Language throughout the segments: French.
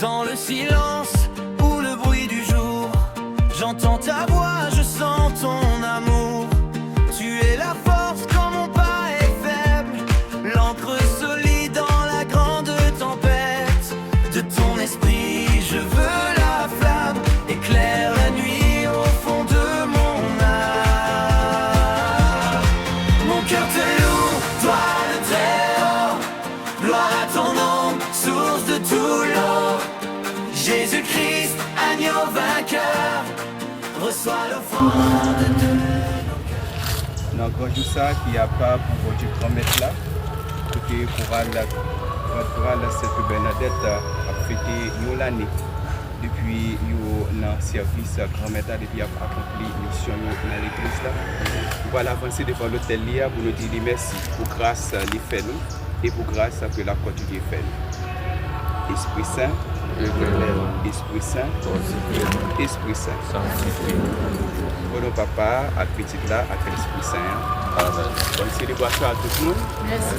Dans le silence ou le bruit du jour, j'entends ta voix, je sens ton amour. Tu es la force quand mon pas est faible, l'encre solide dans la grande tempête. De ton esprit, je veux la flamme, éclaire la nuit au fond de mon âme. Mon cœur te loue, toi le Très-Haut, gloire à ton nom, source de tout l'eau. Jésus-Christ, agneau vainqueur, reçois l'offrande de nos cœurs. Dans grand jour ça qui a pas pour Dieu grand maître là, côté chorale Sainte Bernadette a fêté nous l'année depuis yo dans service grand maître depuis a accompli mission dans l'église là. On va avancer devant l'hôtel là pour nous dire merci pour grâce les fait nous et pour grâce que la continue fait nous. Esprit Saint, Esprit Saint, Esprit Saint. Pour nos papas, à petit là, à l'Esprit Saint. Amen. Bonne célébration à tout le monde. Merci.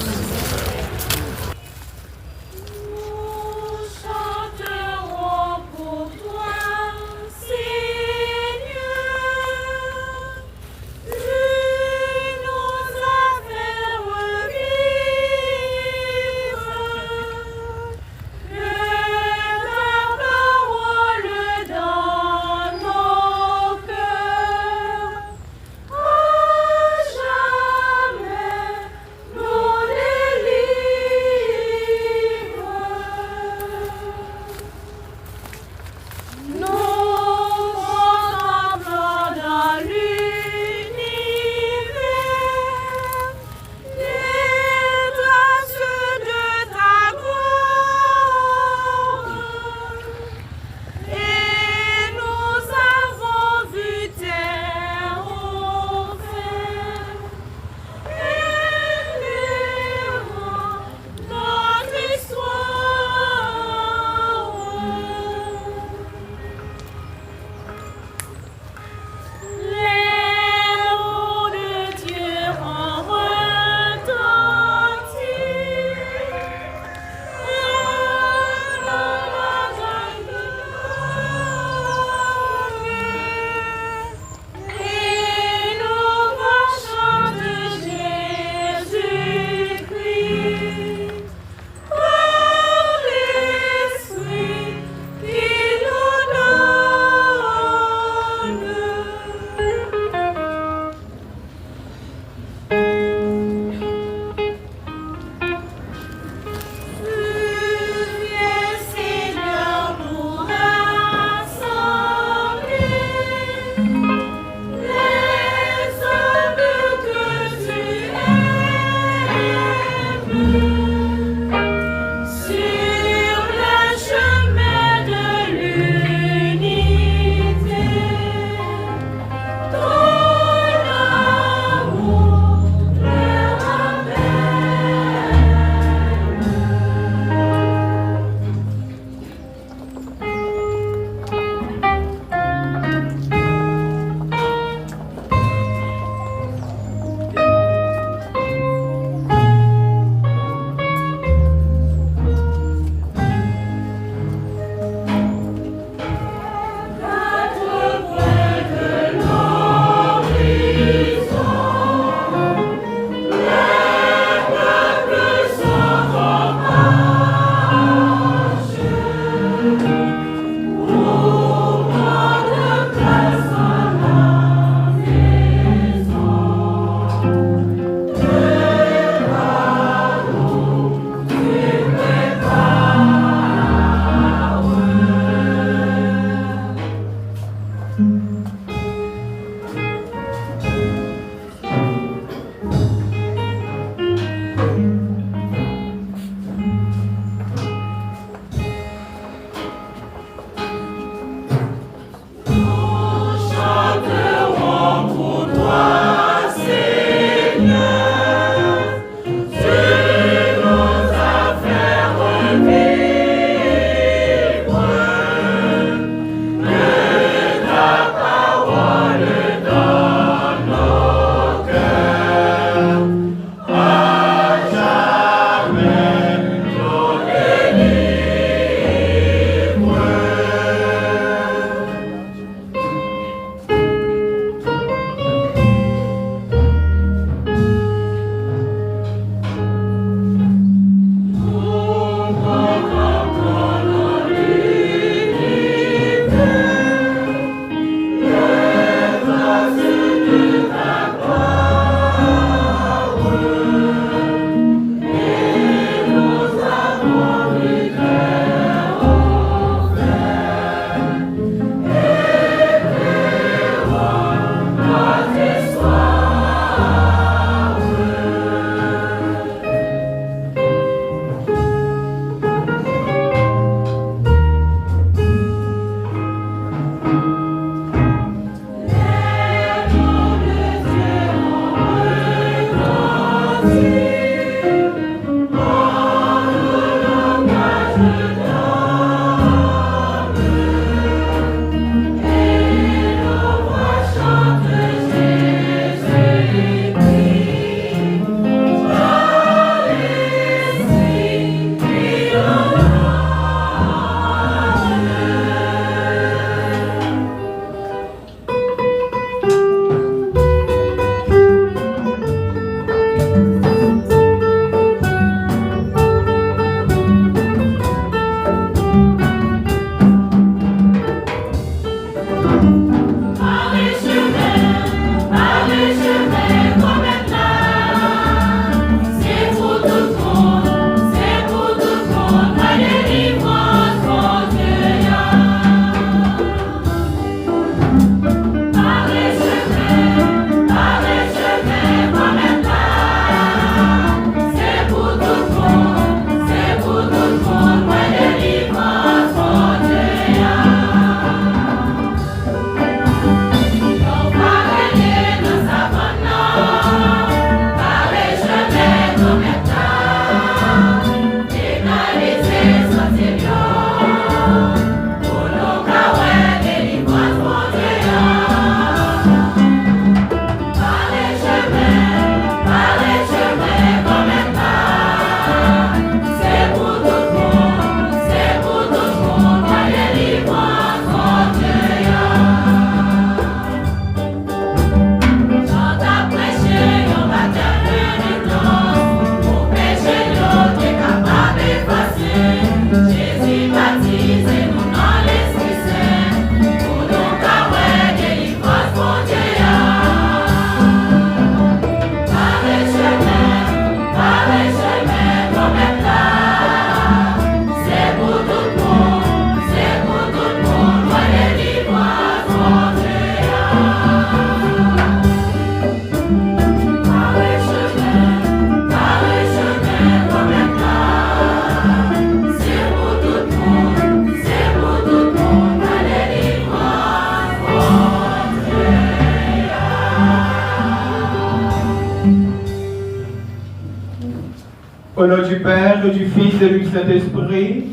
Au nom du Père, du Fils et du Saint-Esprit,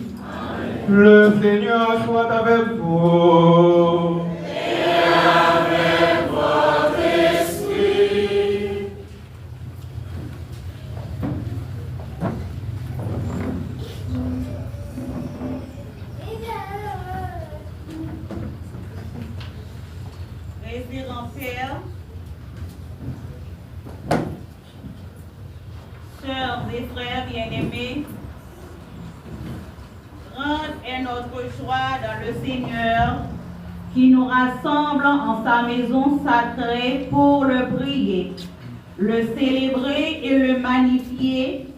le Seigneur soit avec vous. Et avec votre esprit. Révérend Père, sœurs et frères bien-aimés, grande est notre joie dans le Seigneur qui nous rassemble en sa maison sacrée pour le prier, le célébrer et le magnifier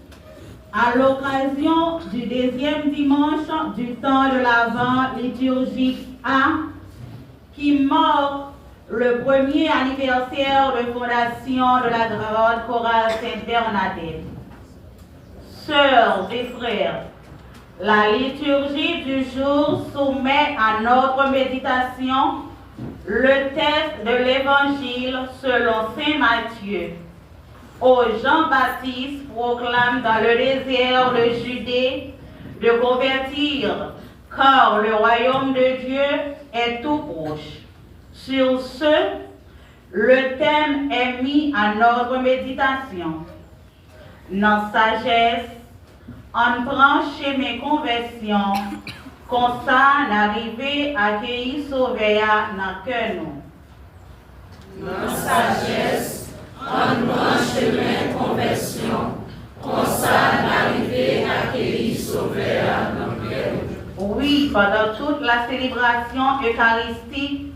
à l'occasion du 2e dimanche du temps de l'Avent liturgique A qui marque le premier anniversaire de fondation de la grande chorale Sainte-Bernadette. Sœurs et frères, la liturgie du jour soumet à notre méditation le texte de l'Évangile selon Saint Matthieu. Ô Jean-Baptiste proclame dans le désert de Judée de convertir, car le royaume de Dieu est tout proche. Sur ce, le thème est mis à notre méditation. Dans sagesse, on prend chez mes conversions, comme ça n'arrive à accueillir sauver dans que nous. Dans sagesse, on prend chez mes conversions, comme ça n'arrive à accueillir sauver dans que nous. Oui, pendant toute la célébration eucharistique,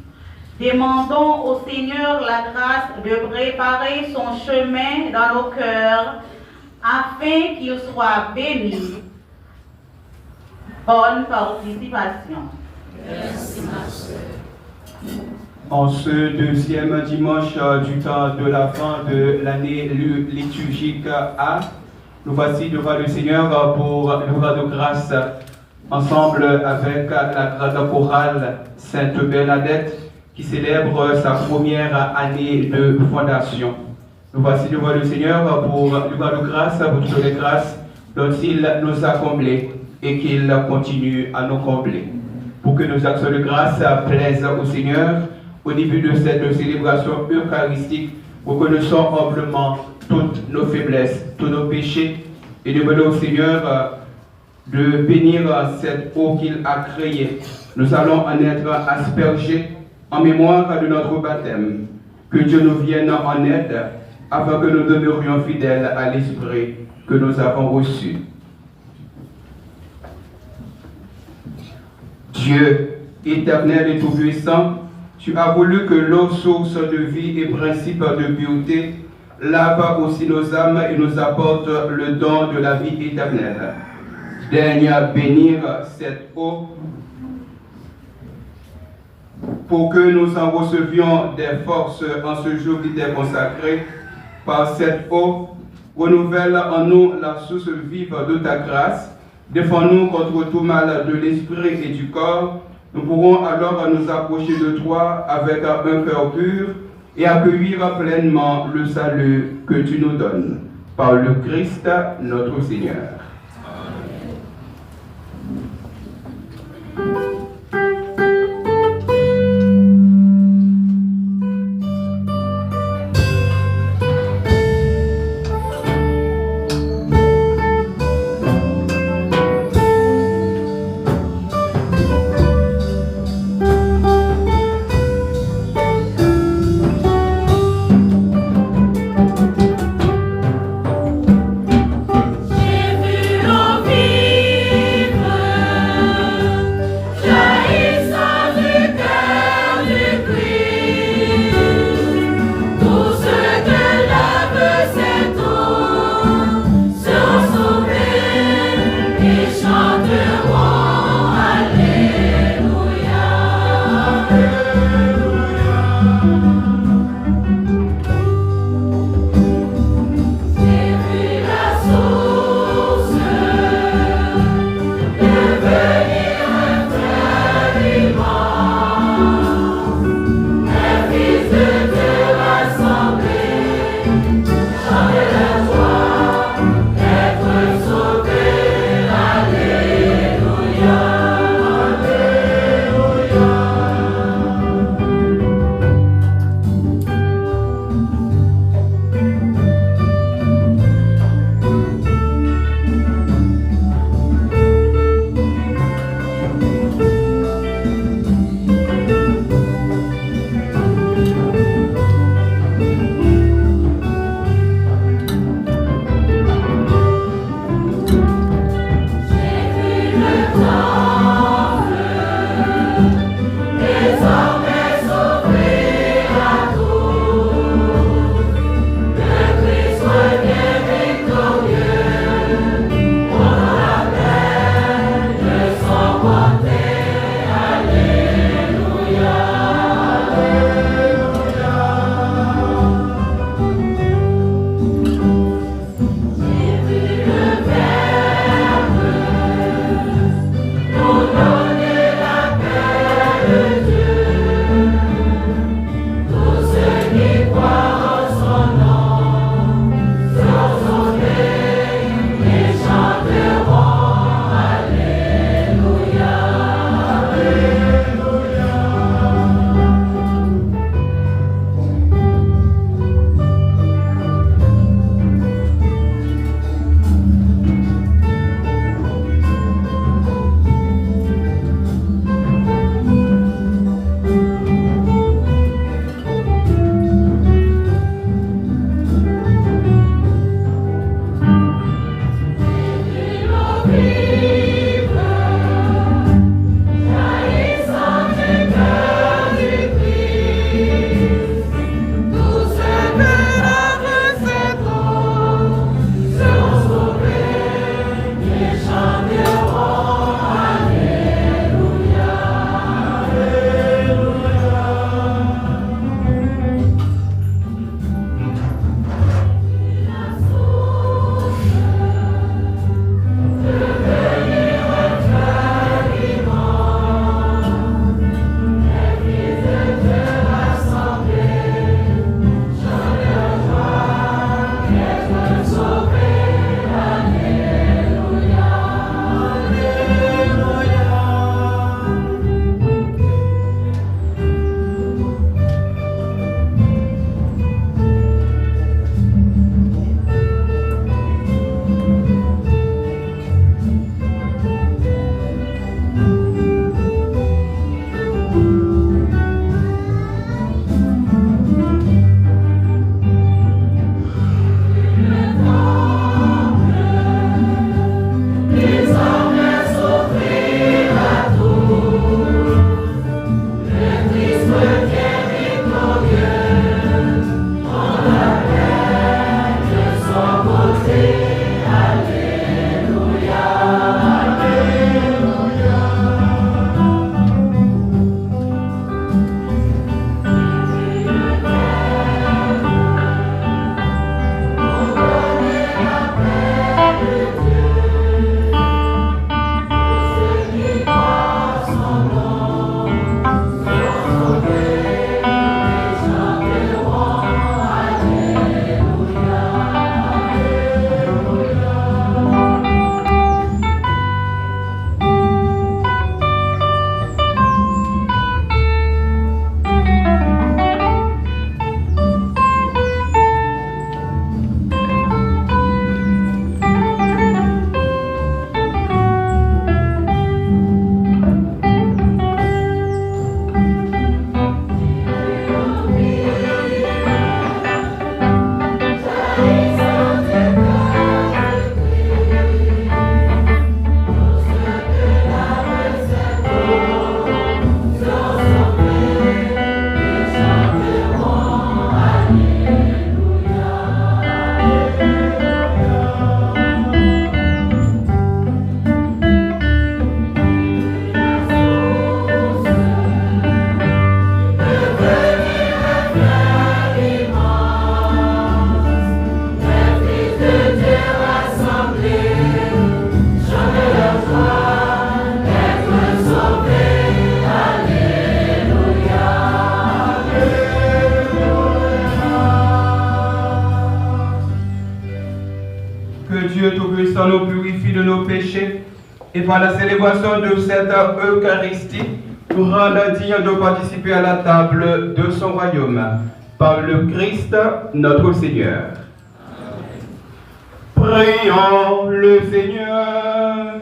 demandons au Seigneur la grâce de préparer son chemin dans nos cœurs afin qu'il soit béni. Bonne participation. Merci, ma soeur. En ce 2e dimanche du temps de la fin de l'année liturgique A, nous voici devant le Seigneur pour l'œuvre de grâce, ensemble avec la grande chorale Sainte Bernadette qui célèbre sa première année de fondation. Nous voici devant le Seigneur pour lui rendre grâce pour toutes les grâces dont il nous a comblés et qu'il continue à nous combler. Pour que nos actions de grâce plaisent au Seigneur au début de cette célébration eucharistique, reconnaissons humblement toutes nos faiblesses, tous nos péchés et demandons au Seigneur de bénir cette eau qu'il a créée. Nous allons en être aspergés en mémoire de notre baptême. Que Dieu nous vienne en aide afin que nous demeurions fidèles à l'Esprit que nous avons reçu. Dieu, éternel et tout-puissant, tu as voulu que l'eau, source de vie et principe de pureté, lave aussi nos âmes et nous apporte le don de la vie éternelle. Daigne bénir cette eau pour que nous en recevions des forces en ce jour qui t'est consacré. Par cette eau, renouvelle en nous la source vive de ta grâce. Défends-nous contre tout mal de l'esprit et du corps. Nous pourrons alors nous approcher de toi avec un cœur pur et accueillir pleinement le salut que tu nous donnes. Par le Christ, notre Seigneur. J'ai vu que Dieu Tout-Puissant nous purifie de nos péchés et par la célébration de cette Eucharistie, nous rende dignes de participer à la table de son royaume. Par le Christ, notre Seigneur. Prions le Seigneur.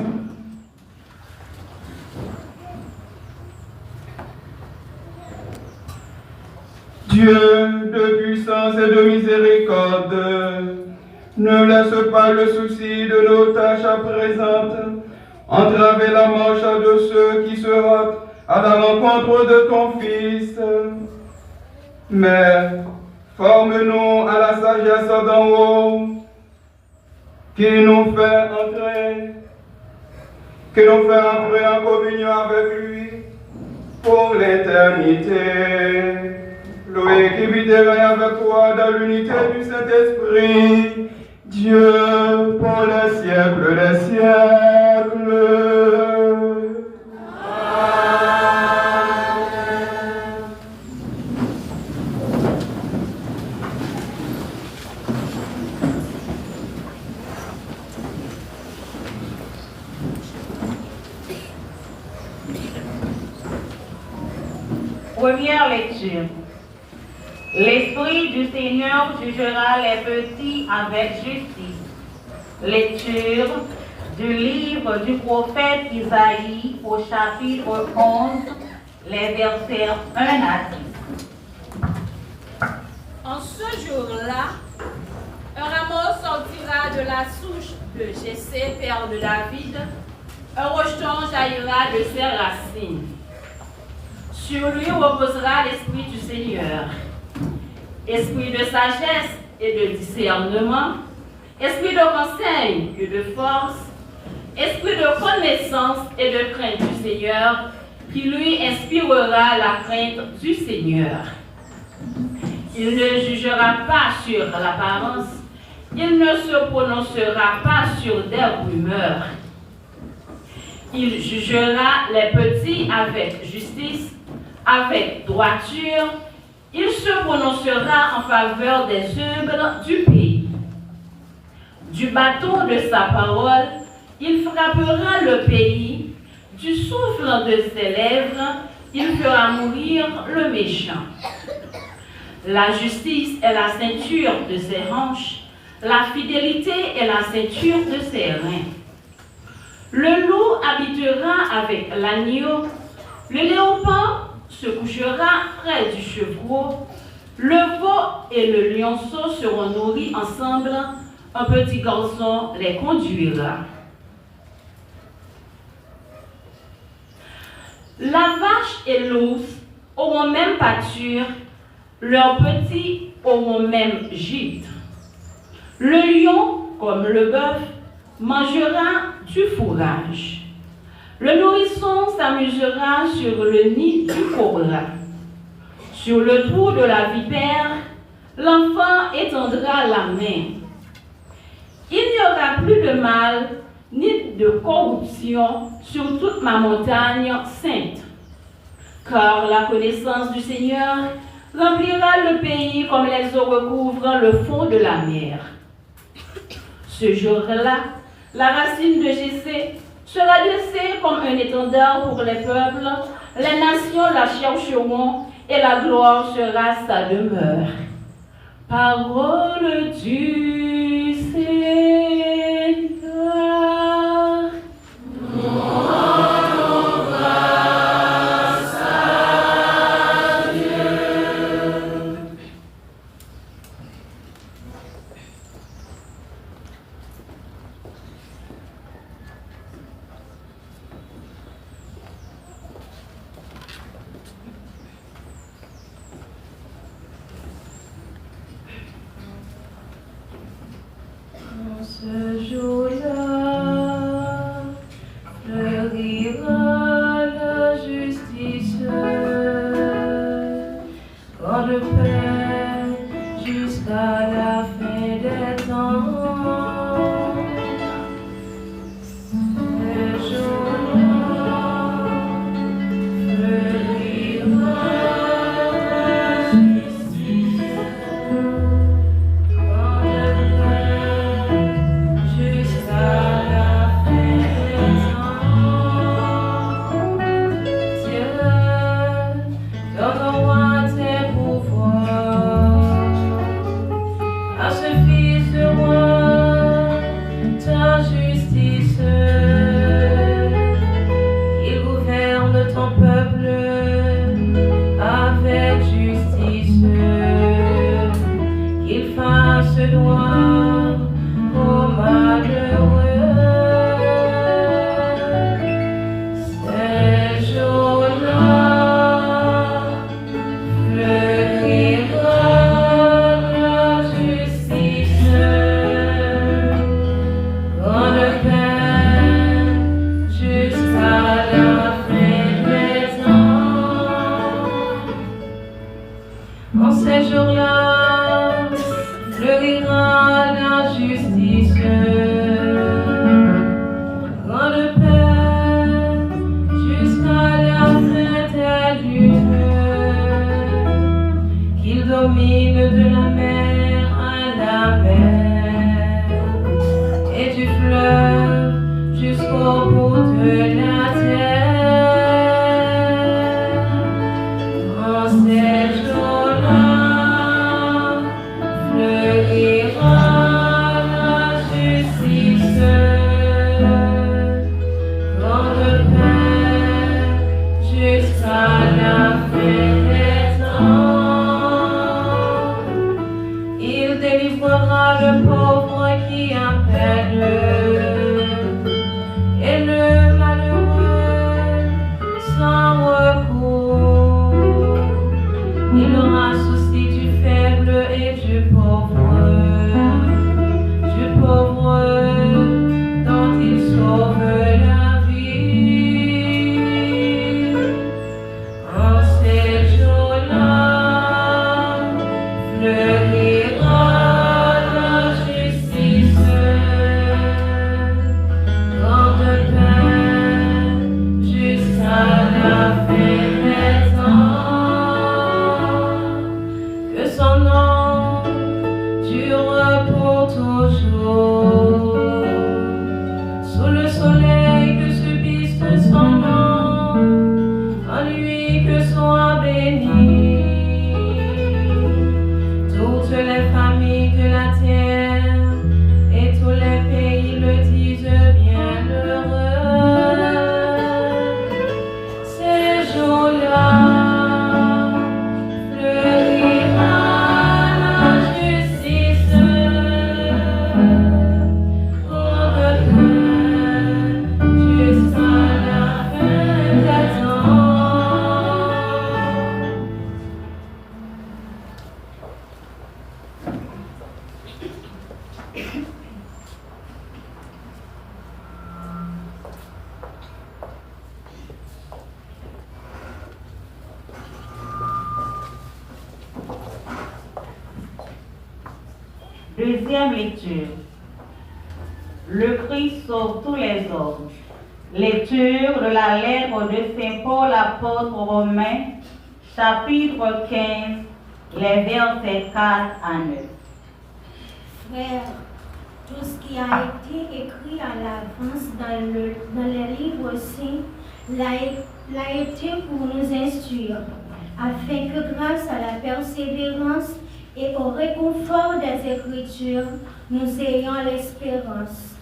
Dieu de puissance et de miséricorde, ne laisse pas le souci de nos tâches présentes entraver la marche de ceux qui se hâtent à la rencontre de ton Fils. Mais forme-nous à la sagesse d'en haut, qui nous fait entrer en communion avec lui pour l'éternité. Loué qui vivra avec toi dans l'unité du Saint-Esprit, Dieu pour les siècles des siècles. Première lecture. L'Esprit du Seigneur jugera les petits avec justice. Lecture du livre du prophète Isaïe au chapitre 11, les versets 1 à 10. En ce jour-là, un rameau sortira de la souche de Jessé, père de David, un rejeton jaillira de ses racines. Sur lui reposera l'Esprit du Seigneur. Esprit de sagesse et de discernement, esprit de conseil et de force, esprit de connaissance et de crainte du Seigneur, qui lui inspirera la crainte du Seigneur. Il ne jugera pas sur l'apparence, il ne se prononcera pas sur des rumeurs. Il jugera les petits avec justice, avec droiture. Il se prononcera en faveur des humbles du pays. Du bâton de sa parole, il frappera le pays. Du souffle de ses lèvres, il fera mourir le méchant. La justice est la ceinture de ses hanches, la fidélité est la ceinture de ses reins. Le loup habitera avec l'agneau, le léopard se couchera près du chevreau, le veau et le lionceau seront nourris ensemble, un petit garçon les conduira. La vache et l'ours auront même pâture, leurs petits auront même gîte. Le lion, comme le bœuf, mangera du fourrage. Le nourrisson s'amusera sur le nid du cobra. Sur le trou de la vipère, l'enfant étendra la main. Il n'y aura plus de mal ni de corruption sur toute ma montagne sainte. Car la connaissance du Seigneur remplira le pays comme les eaux recouvrent le fond de la mer. Ce jour-là, la racine de Jessé sera dressée comme un étendard pour les peuples, les nations la chercheront et la gloire sera sa demeure. Parole du Seigneur. le pauvre qui a peine et le malheureux sans recours. Il aura souci du faible et du pauvre dont il sauve la vie. En ces jours-là, fleurira la justice, grande paix jusqu'à la fin des temps. Que son nom dure pour toujours. Sous le soleil que subisse son nom, en lui que soit béni toutes les familles de la terre et tous les pays le disent bienheureux. Ces jours-là, fleurira la justice, grande paix jusqu'à la fin des temps. Deuxième lecture. Le Christ sauve tous les hommes. Lecture de la lettre de Saint Paul apôtre aux Romains, chapitre 15, les versets 4 à 9. Frères, tout ce qui a été écrit à l'avance dans les livres saints l'a été pour nous instruire, afin que grâce à la persévérance et au réconfort des Écritures, nous ayons l'espérance.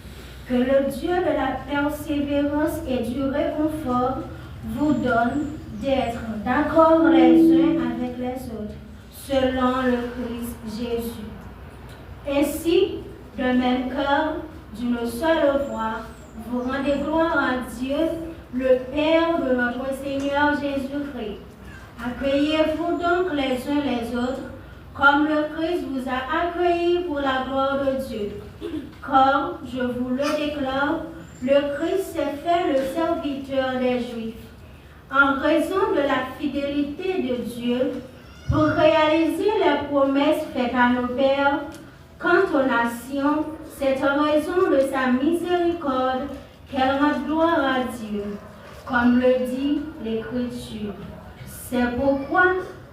Que le Dieu de la persévérance et du réconfort vous donne d'être d'accord les uns avec les autres, selon le Christ Jésus. Ainsi, de même cœur, d'une seule voix, vous rendez gloire à Dieu, le Père de notre Seigneur Jésus-Christ. Accueillez-vous donc les uns les autres, comme le Christ vous a accueillis pour la gloire de Dieu. Car, je vous le déclare, le Christ s'est fait le serviteur des Juifs, en raison de la fidélité de Dieu, pour réaliser les promesses faites à nos pères. Quant aux nations, c'est en raison de sa miséricorde qu'elle rend gloire à Dieu, comme le dit l'Écriture. C'est pourquoi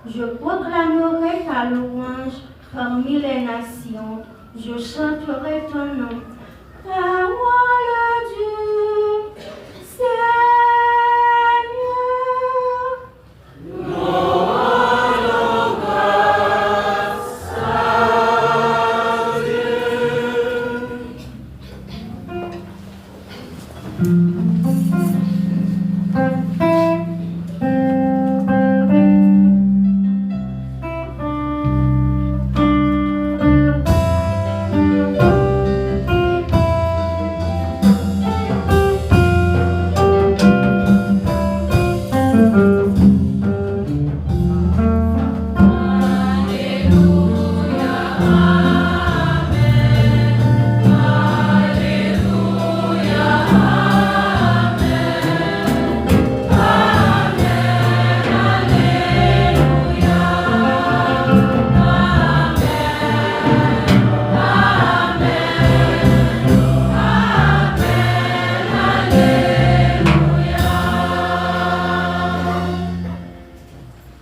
je proclamerai ta louange parmi les nations, je chanterai ton nom. Parole de Dieu, Seigneur.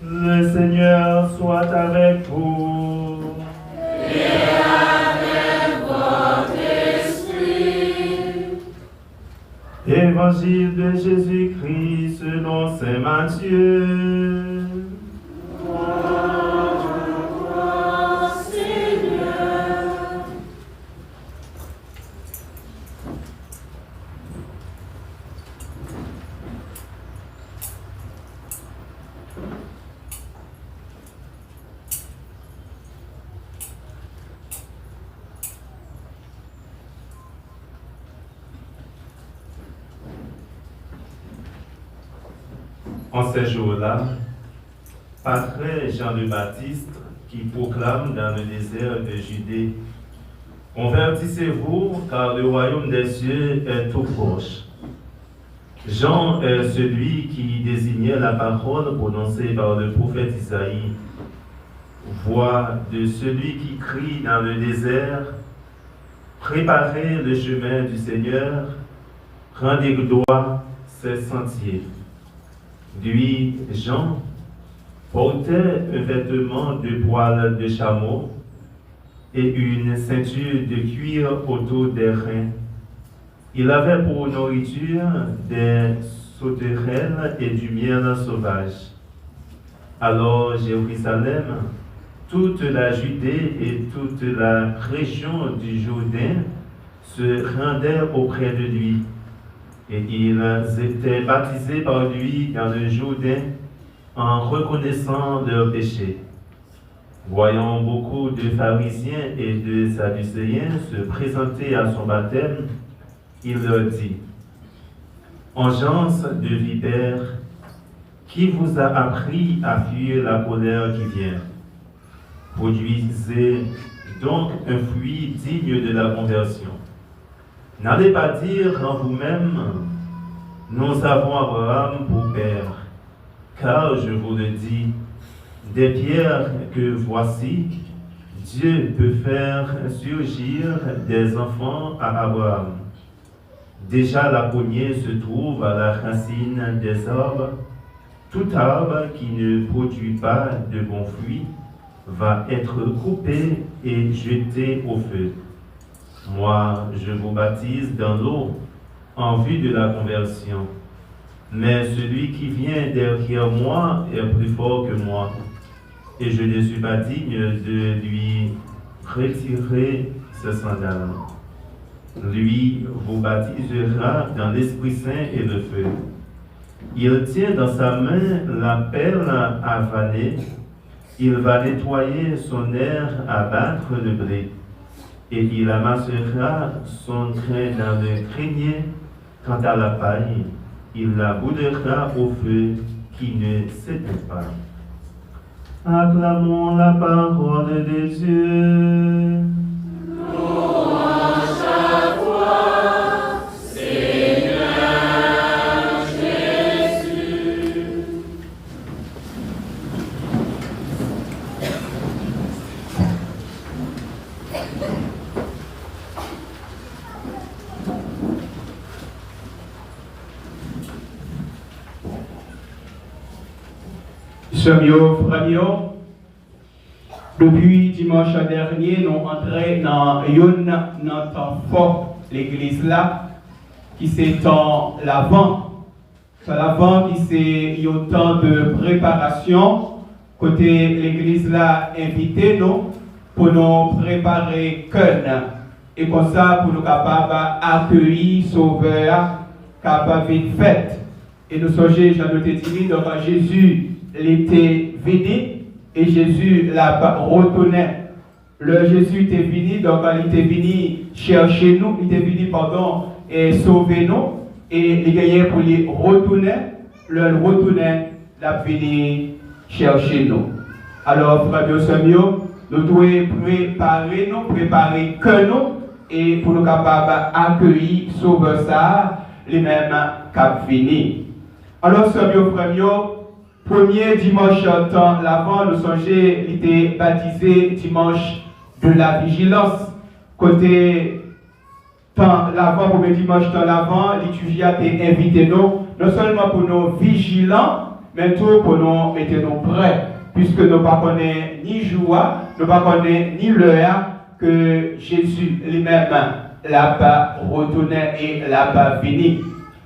Le Seigneur soit avec vous. Et avec votre esprit. Évangile de Jésus-Christ selon saint Matthieu. En ces jours-là, paraît Jean le Baptiste qui proclame dans le désert de Judée: Convertissez-vous, car le royaume des cieux est tout proche. Jean est celui qui désignait la parole prononcée par le prophète Isaïe. Voix de celui qui crie dans le désert: Préparez le chemin du Seigneur, rendez droit ses sentiers. Lui, Jean, portait un vêtement de poil de chameau et une ceinture de cuir autour des reins. Il avait pour nourriture des sauterelles et du miel sauvage. Alors Jérusalem, toute la Judée et toute la région du Jourdain se rendaient auprès de lui, et ils étaient baptisés par lui dans le Jourdain en reconnaissant leurs péchés. Voyant beaucoup de pharisiens et de sadducéens se présenter à son baptême, il leur dit: Engeance de vipères, qui vous a appris à fuir la colère qui vient? Produisez donc un fruit digne de la conversion. N'allez pas dire en vous-même: Nous avons Abraham pour père, car je vous le dis, des pierres que voici, Dieu peut faire surgir des enfants à Abraham. Déjà la poignée se trouve à la racine des arbres. Tout arbre qui ne produit pas de bons fruits va être coupé et jeté au feu. Moi, je vous baptise dans l'eau en vue de la conversion. Mais celui qui vient derrière moi est plus fort que moi, et je ne suis pas digne de lui retirer ses sandales. Lui vous baptisera dans l'Esprit Saint et le feu. Il tient dans sa main la pelle à vanner. Il va nettoyer son aire à battre le blé, et il amassera son grain dans le grenier. Quant à la paille, il la boudera au feu qui ne s'éteint pas. Acclamons la parole de Dieu. Louange à toi, Seigneur Jésus. Frères, depuis dimanche dernier, nous entrons dans notre fort, l'église là, qui s'étend l'avant. C'est l'avant qui c'est un temps de préparation. Côté l'église là, invité nous pour nous préparer cœur. Et comme ça, pour nous capables d'accueillir Sauveur, capable de fête. Et nous sommes, j'ai noté dit, donc Jésus, il était venu et Jésus l'a retourné. Le Jésus était venu, donc il était venu chercher nous, il était venu, et sauver nous. Et il gagné pour les retourner, le retourner, il a venu chercher nous. Alors, frères et sœurs, nous devons préparer que nous, et pour nous capables d'accueillir Sauveur ça, les mêmes cap fini. Alors, sœurs, frères, premier dimanche temps l'avant, nous songeons, il était baptisé dimanche de la vigilance. Côté temps l'avant, premier dimanche temps l'avant, liturgie a été invité nous, non seulement pour nous vigilants, mais tout pour nous mettre nous prêts, puisque nous ne connaissons ni joie, nous ne connaissons ni l'heure que Jésus lui-même l'a retourné et l'a fini.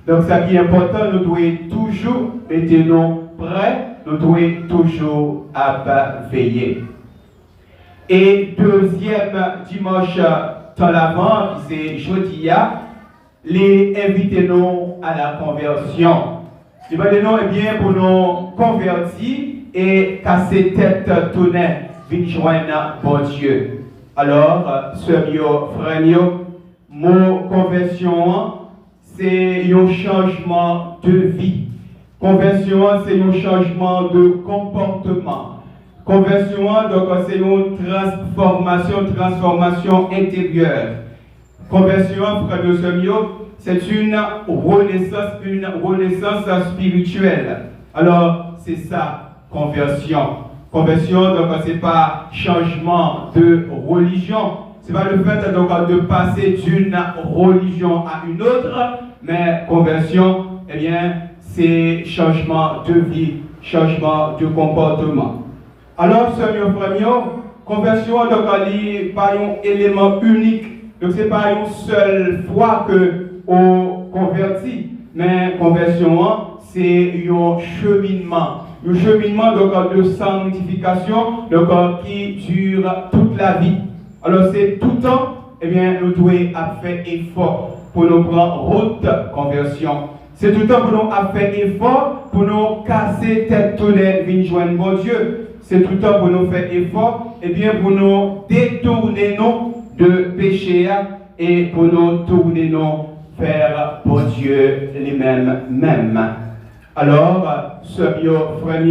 Donc, ce qui est important, nous devons toujours mettre nous prêts, nous devons toujours veiller. Et deuxième dimanche dans l'avant, c'est jeudi, les inviter nous à la conversion. Nous demandons bien pour nous convertir et casser tête tourner, venir joindre bon Dieu. Alors, sœurs, frères, mon conversion, c'est un changement de vie. Conversion, c'est un changement de comportement. Conversion, donc, c'est une transformation intérieure. Conversion, frère de Semio, c'est une renaissance spirituelle. Alors, c'est ça, conversion. Conversion, donc, c'est pas changement de religion. C'est pas le fait donc, de passer d'une religion à une autre, mais conversion, eh bien, c'est changement de vie, changement de comportement. Alors, Seigneur frère, conversion, donc, n'est pas un élément unique. Donc, ce n'est pas une seule fois que on convertit, mais conversion, c'est un cheminement. Un cheminement donc, de sanctification donc, qui dure toute la vie. Alors, c'est tout le temps, eh bien, nous devons faire effort pour nous prendre route conversion. C'est tout le temps pour nous faire effort pour nous casser tête tournée, venir joindre mon Dieu. C'est tout le temps pour nous faire effort, eh bien, pour nous détourner nous de péché et pour nous tourner nous vers pour Dieu les mêmes. Alors, ce frère,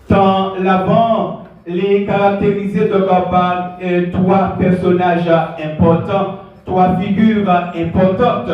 dans l'avant, les caractérisés par trois personnages importants, trois figures importantes.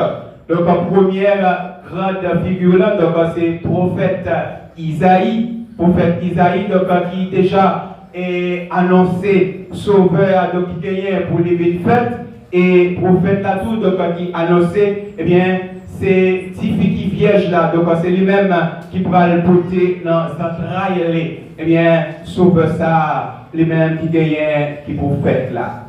Donc, la première grande figure là, c'est le prophète Isaïe. Prophète Isaïe, donc, qui déjà est annoncé sauveur donc, qui gagnait pour les fêtes. Et prophète là tout, donc, qui annoncé, eh bien, c'est Tifi vierge là, donc c'est lui-même qui prend le porter dans sa traille, eh bien, sauve ça, lui-même qui gagne, qui prophète là.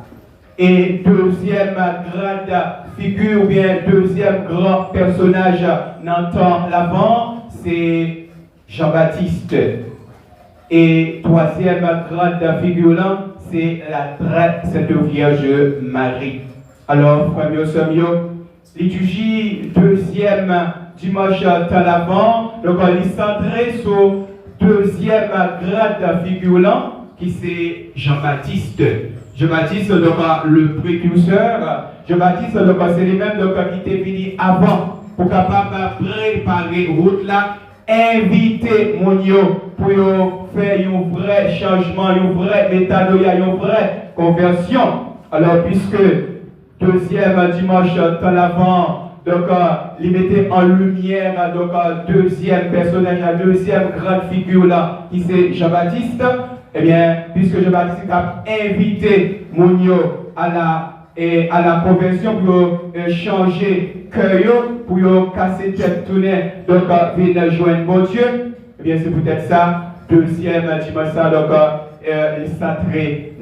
Et deuxième grande figure, ou bien deuxième grand personnage dans le temps l'avant, c'est Jean-Baptiste. Et troisième grande figure là, c'est cette Vierge Marie. Alors, frère Samio, liturgie deuxième dimanche temps l'avant, donc on est centré sur deuxième grande figure là, qui c'est Jean-Baptiste. Jean-Baptiste, donc le précurseur. Jean-Baptiste, donc c'est lui-même qui était venu avant pour capable préparer route là, inviter mon yo pour faire un vrai changement, une vraie métanoïa, une vraie conversion. Alors puisque deuxième dimanche temps l'avant, donc il mettait en lumière donc deuxième personnage, la deuxième grande figure là, qui c'est Jean-Baptiste. Eh bien, puisque Jean-Baptiste a invité Mounio à la conversion pour changer cœur, pour casser tête tournée, donc venir joindre mon Dieu, eh bien, c'est peut-être ça, deuxième dimanche, donc, les sacrés,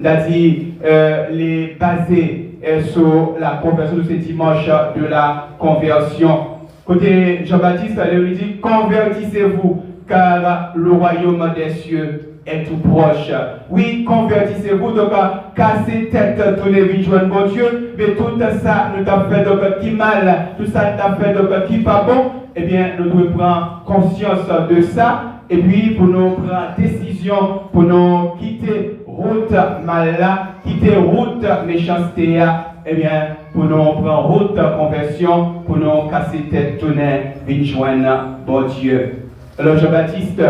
les basés sur la conversion de ce dimanche de la conversion. Côté Jean-Baptiste, il lui dit, convertissez-vous, car le royaume des cieux est tout proche. Oui, convertissez-vous, donc cassez tête, tournez, venez joindre mon Dieu, mais tout ça nous a fait donc qui mal, tout ça nous a fait donc qui pas bon, eh bien nous devons prendre conscience de ça, et puis pour nous prendre décision, pour nous quitter route mal là, quitter route méchanceté, eh bien pour nous prendre route conversion, pour nous casser tête, tournez, venez joindre mon Dieu. Alors Jean-Baptiste,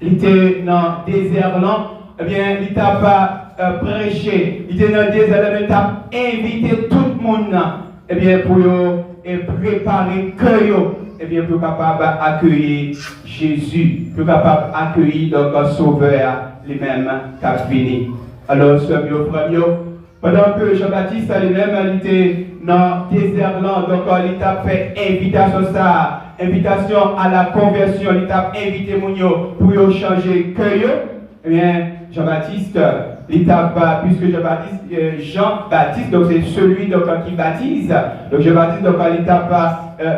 il était dans le désert là, eh bien, il n'a pas prêché. Il était dans le désert là, mais il a invité tout le monde, eh bien, pour préparer cœur, eh bien, pour capable accueillir Jésus, pour capable accueillir donc Sauveur, les mêmes qu'a fini. Alors, ce frère, pendant que Jean-Baptiste lui-même était dans le désert là, donc il a fait invitation ça. Invitation à la conversion, il t'a invité Mounio pour changer cœur. Eh bien, Jean-Baptiste, puisque Jean-Baptiste, donc c'est celui donc, qui baptise. Donc Jean-Baptiste, donc il t'a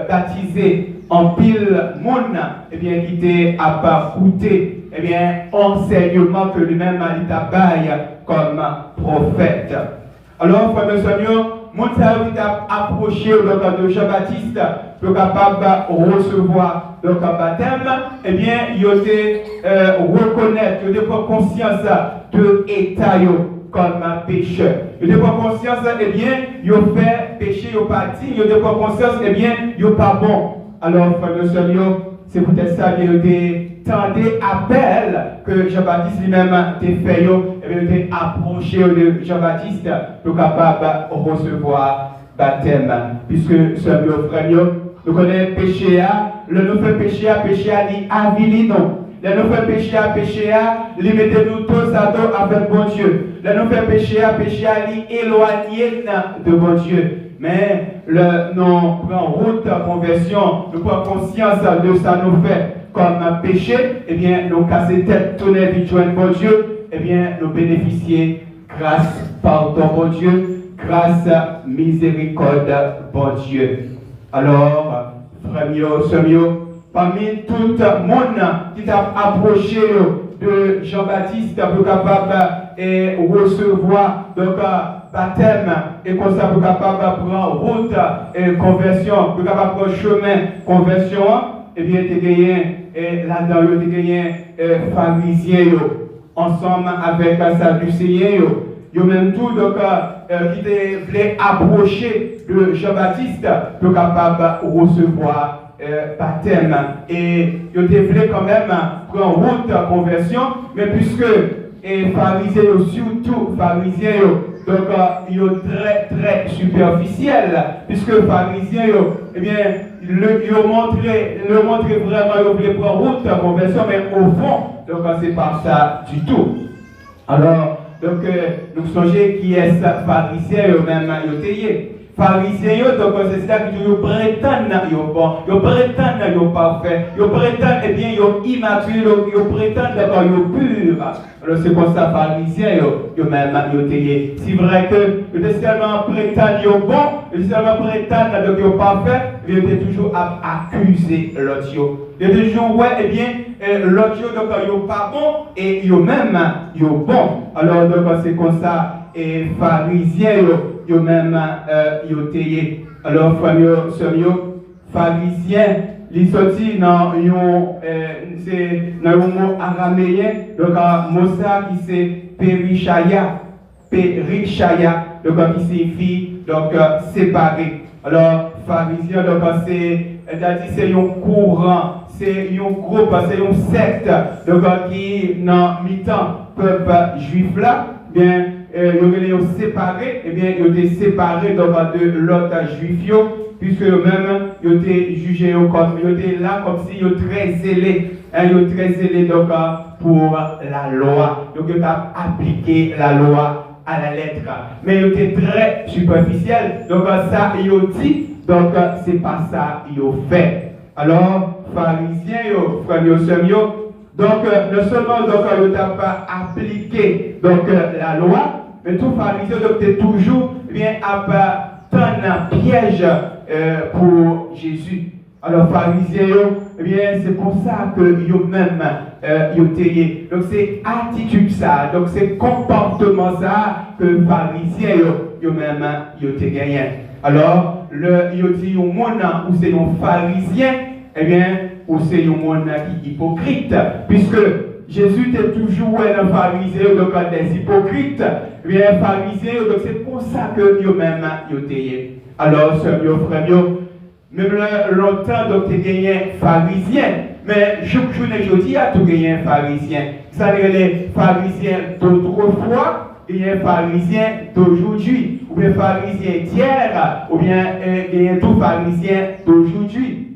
baptisé en pile monde, eh bien, qui était à pas goûter, eh bien, enseignement que lui-même il t'a baillé comme prophète. Alors, frère Seigneur, mon service a approché de Jean-Baptiste pour capable de recevoir le baptême, eh bien, il a reconnaître, il a pas conscience de l'état comme pécheur. Il a pas conscience, eh bien, il a fait péché, il a pas dit, il a pas conscience, eh bien, il a pas bon. Alors, frère de Seigneur, c'est peut-être ça qui a été tenté appel que Jean-Baptiste lui-même a fait, et bien, il a approché de Jean-Baptiste pour capable de recevoir baptême. Puisque, Seigneur, frère, nous connaissons péché, le nous fait péché, lui avili non. Le nous fait péché, lui mettez-nous tous à dos avec bon Dieu. Le nous fait péché, lui éloigner de bon Dieu. Mais nous prenons route de conversion, nous prenons conscience de ça nous fait comme un péché, eh bien, nous casser tête, tourner vite joindre bon Dieu, eh bien, nous bénéficier grâce, pardon, bon Dieu, grâce, miséricorde, bon Dieu. Alors, frère, sœur, parmi tout le monde qui t'a approché de Jean-Baptiste pour capable et recevoir donc baptême et comme ça pour capable prendre route et conversion, pour capable prendre chemin conversion, et bien tu gagné et là-dedans tu gagné pharisiens ensemble avec Sadducéens yo même tout donc qui voulait approcher de Jean-Baptiste pour capable recevoir baptême et ils voulaient quand même prendre route de conversion, mais puisque les pharisiens, surtout pharisiens, donc ils sont très très superficiels, puisque les pharisiens, eh bien, ils montré vraiment qu'ils voulaient prendre route de conversion, mais au fond, donc c'est pas ça du tout. Alors, donc nous songez qui est ce pharisien, même ils pharisiens, donc c'est ça que ils prétendent, ils bon, ils prétendent, ils parfait, ils prétendent, eh bien, ils immaculés, ils prétendent d'abord, ils purs. Alors c'est pour ça, pharisiens, ils même, ils c'est vrai que ils seulement prétendent, ils bon, ils seulement prétendent, donc ils parfait, ils étaient toujours à accuser l'autre. Ils étaient toujours, ouais, eh bien, l'autre, donc ils pas bon, et ils même, ils bon. Alors donc c'est comme ça, et pharisiens, ils même, ils étaient. Alors, frère, sœur, pharisiens, ils sont sortis dans un mot araméen, donc un mot ça qui c'est Perichaya, donc qui signifie donc séparé. Alors, pharisiens, donc c'est un courant, c'est un groupe, c'est une secte, donc qui dans mi-temps peuple juif là, bien ils ont séparé, et bien ils étaient séparés donc de l'autre juif, puisque eux-mêmes ils étaient jugés comme ils étaient là comme si ils étaient très zélés, ils étaient très zélés donc pour la loi, donc ils ont appliqué la loi à la lettre, mais ils étaient très superficiels, donc ça ils ont dit, donc c'est pas ça ils ont fait. Alors pharisiens, frères et sœurs, donc non seulement donc ils n'ont pas appliqué donc la loi, mais tout pharisien donc est toujours bien à un piège pour Jésus. Alors pharisiens, eh bien c'est pour ça que eux-mêmes ils ont donc c'est attitude ça, donc c'est comportement ça que pharisiens eux-mêmes ils ont gagné. Alors ils ont dit au monde où c'est un pharisien, eh bien ou c'est un monde qui est hypocrite, puisque Jésus était toujours un pharisien, donc des hypocrites, bien pharisien, donc c'est pour ça que eux-mêmes ils ont gagné. Alors, sœurs, frères, même longtemps, donc tu gagné pharisien, mais je ne dis à tout gagné pharisien. Ça veut dire les pharisiens d'autrefois et les pharisiens d'aujourd'hui, ou bien pharisiens d'hier, ou bien tout pharisien d'aujourd'hui.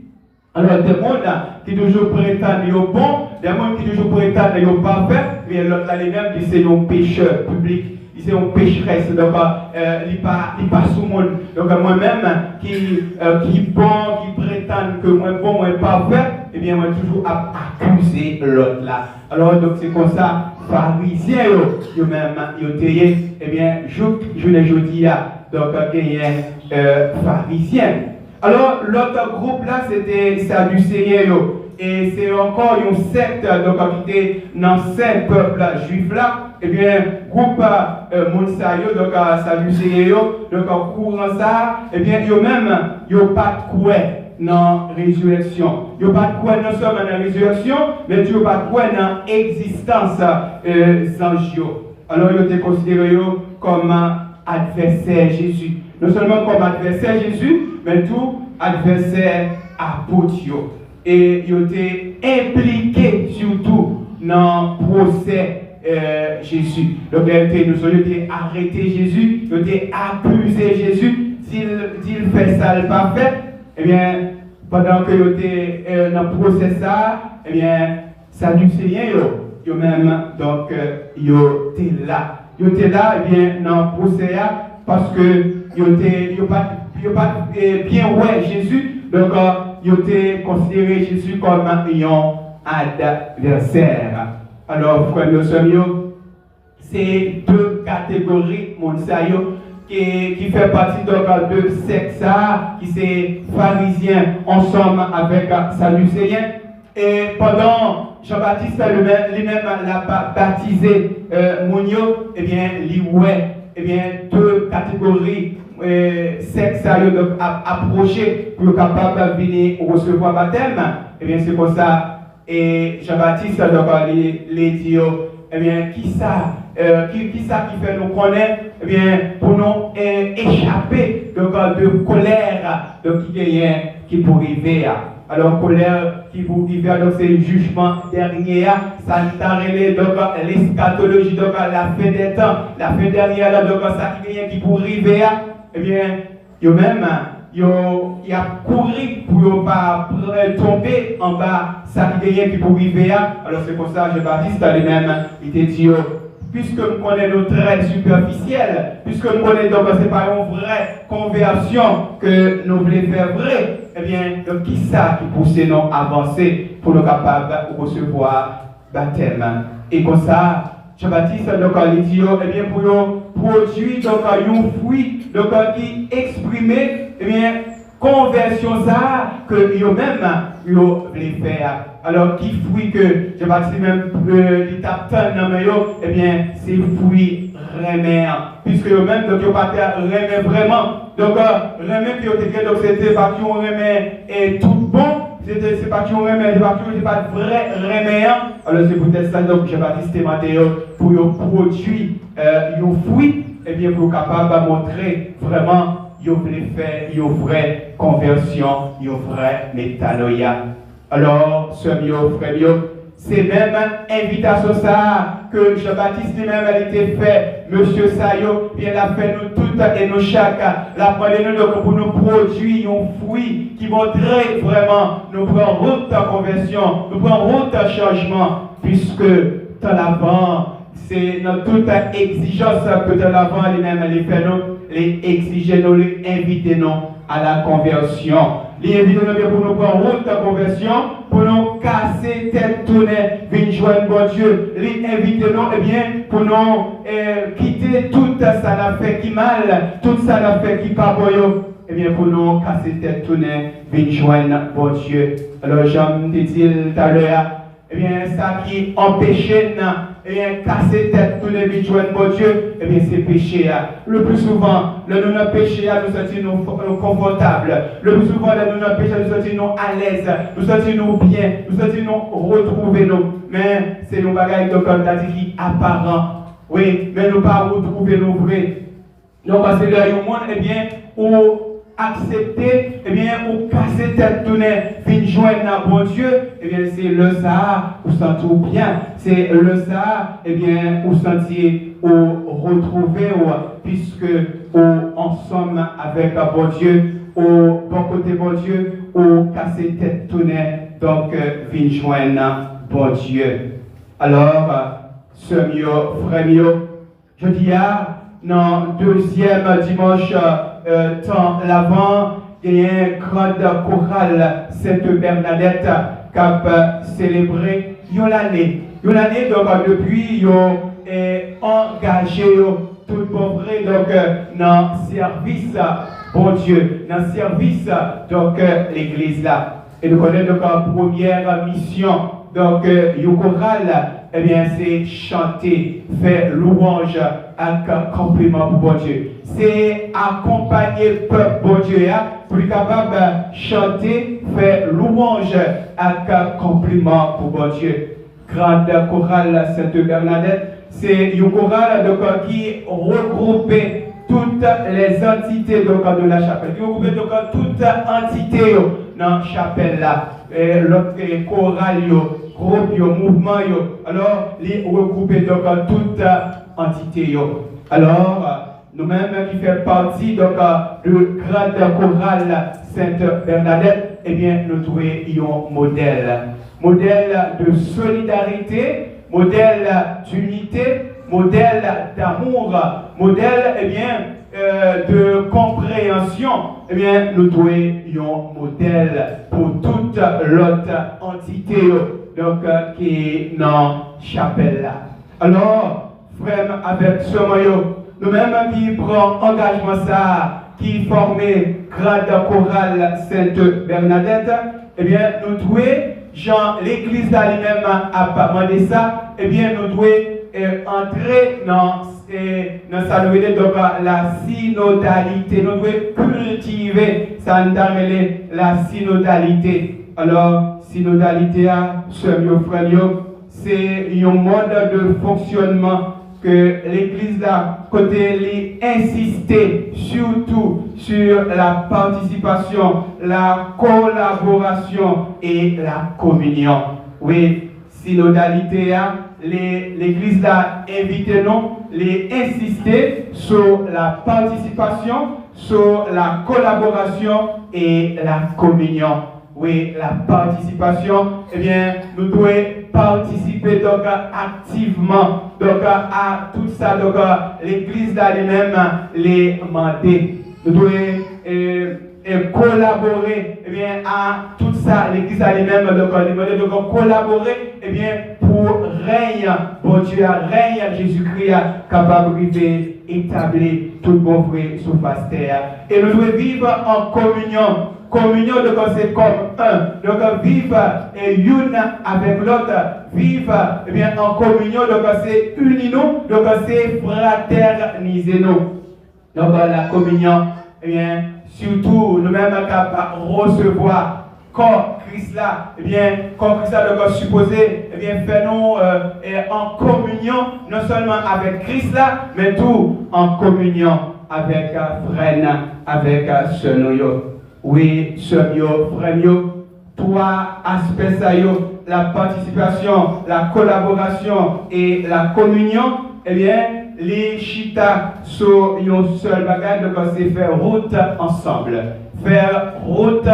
Alors, des mondes qui toujours prétendent qu'ils sont bons, des mondes qui toujours prétendent qu'ils sont parfaits, mais l'autre là, les mêmes, c'est un pécheur public. C'est une pécheresse, donc il pas sous monde. Donc moi-même qui bon, qui prétend que moi bon, moi parfait, et bien moi toujours accuser l'autre là. Alors donc c'est comme ça, pharisiens eux-mêmes ils étaient, et bien je ne dis là, donc il y a pharisiens. Alors l'autre groupe là c'était Sadducéens. Et c'est encore une secte donc, qui était dans ces peuples juifs là, et bien, groupe Mounsayo, donc Sadducéens, donc en courant ça, et bien, eux-mêmes, ils n'ont pas de quoi dans la résurrection. Ils n'ont pas de quoi non seulement dans la résurrection, mais ils n'ont pas de quoi dans l'existence anges. Alors, ils ont été considérés comme adversaire Jésus. Non seulement comme adversaire Jésus, mais tout adversaire apôtres et ils étaient impliqués surtout dans le procès Jésus. Donc ils étaient arrêté Jésus, ils étaient accusé Jésus, s'il fait ça, il n'a pas fait, eh bien, pendant que ils étaient dans le procès ça, eh bien, Sadducéens, ils même, donc, ils étaient là. Ils étaient là, eh bien, dans le procès parce que ils n'ont pas bien ouais Jésus, donc ils ont considéré Jésus comme un adversaire. Alors, frères et sœurs, c'est deux catégories qui fait partie de sexe qui c'est pharisiens ensemble avec Sadducéens. Et pendant Jean-Baptiste lui-même l'a baptisé Mounio, eh bien, deux catégories sexe approché pour capable de venir recevoir baptême. Eh bien, c'est comme ça. Et Jean-Baptiste les dit, eh bien, qui ça qui fait nous connaître, eh bien, pour nous échapper de colère qui pour arriver. Alors, colère qui pour arriver, donc c'est le jugement dernier, ça t'a relé donc l'eschatologie, donc la fin des temps, la fin dernière, donc ça qui pour arriver, eh bien, eux-mêmes, ils ont couru pour ne pas tomber en bas, ça qui pour arriver. Alors, c'est pour ça que Jean-Baptiste lui-même, il te dit, puisque nous connaissons nos traits superficiels, puisque nous connaissons donc ce n'est pas une vraie conversion que nous voulons faire vrai, eh bien, donc qui ça qui pousse nous à avancer pour nous capables de recevoir baptême. Et comme ça, Jean-Baptiste, donc, il dit, eh bien, pour nous produire donc un fruit donc, qui exprime, eh bien, conversion ça que eux-mêmes ils voulaient faire. Alors, qui fruit que Jean-Baptiste même l'étape eh bien, c'est fruit remet. Puisque eux-mêmes, donc, ils n'ont pas remet vraiment. Donc, remet qui ont été donc c'était pas qui ont remet et tout bon. C'est pas qui ont remet, c'est pas vrai remet. Alors, c'est peut-être ça donc Jean-Baptiste et Mathéo pour produire un fruit, et bien, pour capable de montrer vraiment. Ils voulaient faire une vraie conversion, une vraie métanoïa. Alors, frère, c'est même invitation ça que Jean-Baptiste lui-même a été fait. Monsieur Sayo, il a fait nous toutes et nous chaque. La prenez nous pour nous produire un fruit qui montrerait vraiment nous prendre route de conversion, nous prendre route de changement, puisque dans l'avant, c'est notre toute exigence que dans l'avant lui-même les fait nous. Les exiger nous, les inviter nous à la conversion. Les inviter nous pour nous prendre route de conversion, pour nous casser tête tournée, venir joindre bon Dieu. Les inviter nous, eh bien, pour nous quitter tout ça n'a fait qui mal, tout ça n'a fait qui pas bon. Eh bien, pour nous casser tête tournée, venir joindre bon Dieu. Alors, j'aime te dire tout à l'heure, eh bien, ça qui empêchait et bien, casser tête tous les vies joindre bon Dieu, eh bien, c'est péché. Le plus souvent, le non péché, nous sentons confortables. Le plus souvent, le non péché, nous sentons à l'aise, nous sentons bien, nous sentons retrouver nous. Mais c'est un bagage de comme tu dit qui apparent. Oui, mais nous pas retrouver nos vrais. Donc, parce que là, il y a un monde, eh bien, où accepter, eh bien, ou casser tête tournée, fin joindre à bon Dieu, eh bien, c'est le ça, ou sentir bien. C'est le ça, eh bien, ou sentir, ou retrouver, ou, puisque, ou ensemble avec bon Dieu, au bon côté bon Dieu, ou casser tête tournée, donc, fin joindre bon Dieu. Alors, ce mieux, frère mieux, je dis, dans deuxième dimanche, temps l'avant, il y a un grand chorale Sainte Bernadette qui a célébré l'année. L'année, donc, depuis, ils ont engagé tout pauvre dans le service, bon Dieu, dans le service, donc, l'église là. Et nous connaissons donc la première mission, donc, le choral, eh bien, c'est chanter, faire louange avec compliment pour bon Dieu. C'est accompagner le peuple bon Dieu pour être capable de chanter, faire louange avec compliment pour bon Dieu. Grande chorale Sainte Bernadette, c'est une chorale qui regroupe toutes les entités de la chapelle, qui regroupe toutes les entités dans la chapelle là. L'autre chorale, groupe, mouvement, alors les regrouper donc toute entité. Alors, nous-mêmes qui faisons partie donc de grande chorale Sainte Bernadette, eh bien, nous trouvons un modèle. Modèle de solidarité, modèle d'unité, modèle d'amour, modèle, eh bien, de compréhension. Eh bien, nous trouvons un modèle pour toute l'autre entité donc, qui est dans la chapelle là. Alors, frère, avec ce maillot, nous-mêmes qui prenons engagement ça, qui formait grande chorale Sainte Bernadette, eh bien, nous trouvons, Jean, l'église elle-même a pas demandé ça, eh bien, nous devons entrer dans ça, donc la synodalité, nous devons cultiver ça, la synodalité. Alors, synodalité, c'est un mode de fonctionnement que l'église là, côté insister surtout sur la participation, la collaboration et la communion. Oui, synodalité, l'église là, invitez-nous, les insister sur la participation, sur la collaboration et la communion. Oui, la participation, eh bien, nous devons participer donc activement donc à tout ça, donc l'église elle-même les demander. Nous devons collaborer, eh bien, à tout ça, l'église elle-même donc les demander donc collaborer, eh bien, pour règne, bon Dieu, règne Jésus-Christ capable de établir tout bon vrai sur face terre. Et nous devons vivre en communion. Communion, donc c'est comme un. Donc vivre et une avec l'autre. Vivre eh bien, en communion, donc c'est unir-nous, donc c'est fraterniser-nous. Donc la communion, eh bien, surtout nous-mêmes capables de recevoir corps Christ là, eh bien, corps Christ là, donc supposé, eh bien, faire-nous en communion, non seulement avec Christ là, mais tout en communion avec frère, avec sœur. Oui, sœur, frère, trois aspects ça, la participation, la collaboration et la communion, eh bien, les chita sur une seule bagage, donc c'est faire route ensemble. Faire route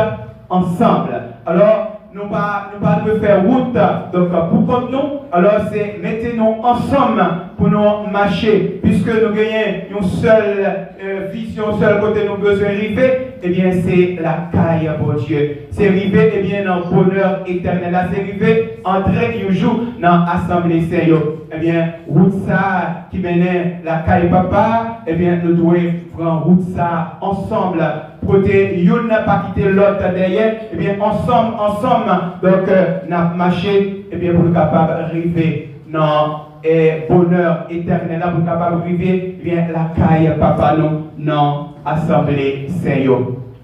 ensemble. Alors, nous devons faire route donc pour nous, alors c'est mettez-nous ensemble pour nous marcher, puisque nous gagnons une seule vision, un seul côté nous besoin d'arriver, eh bien c'est la caille pour Dieu. C'est arriver eh bien dans le bonheur éternel. C'est arriver entrer un jour dans l'assemblée Seigneur. Eh bien, route ça qui mène la caille papa, eh bien nous devons prendre route ça ensemble. Côté yon n'a pas quitté l'autre derrière, eh bien ensemble, donc n'a marché, eh bien pour nous capable d'arriver dans bonheur éternel, là pour capable d'arriver, eh bien la caille papa nous dans assemblée Seigneur.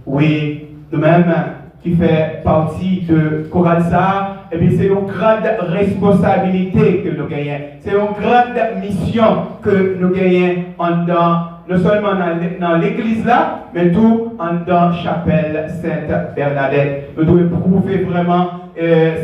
Oui, nous-mêmes qui fait partie de Chorale ça, eh bien c'est une grande responsabilité que nous gagnons, c'est une grande mission que nous gagnons en dedans. Non seulement dans l'église là, mais tout dans la chapelle Sainte Bernadette. Nous devons prouver vraiment,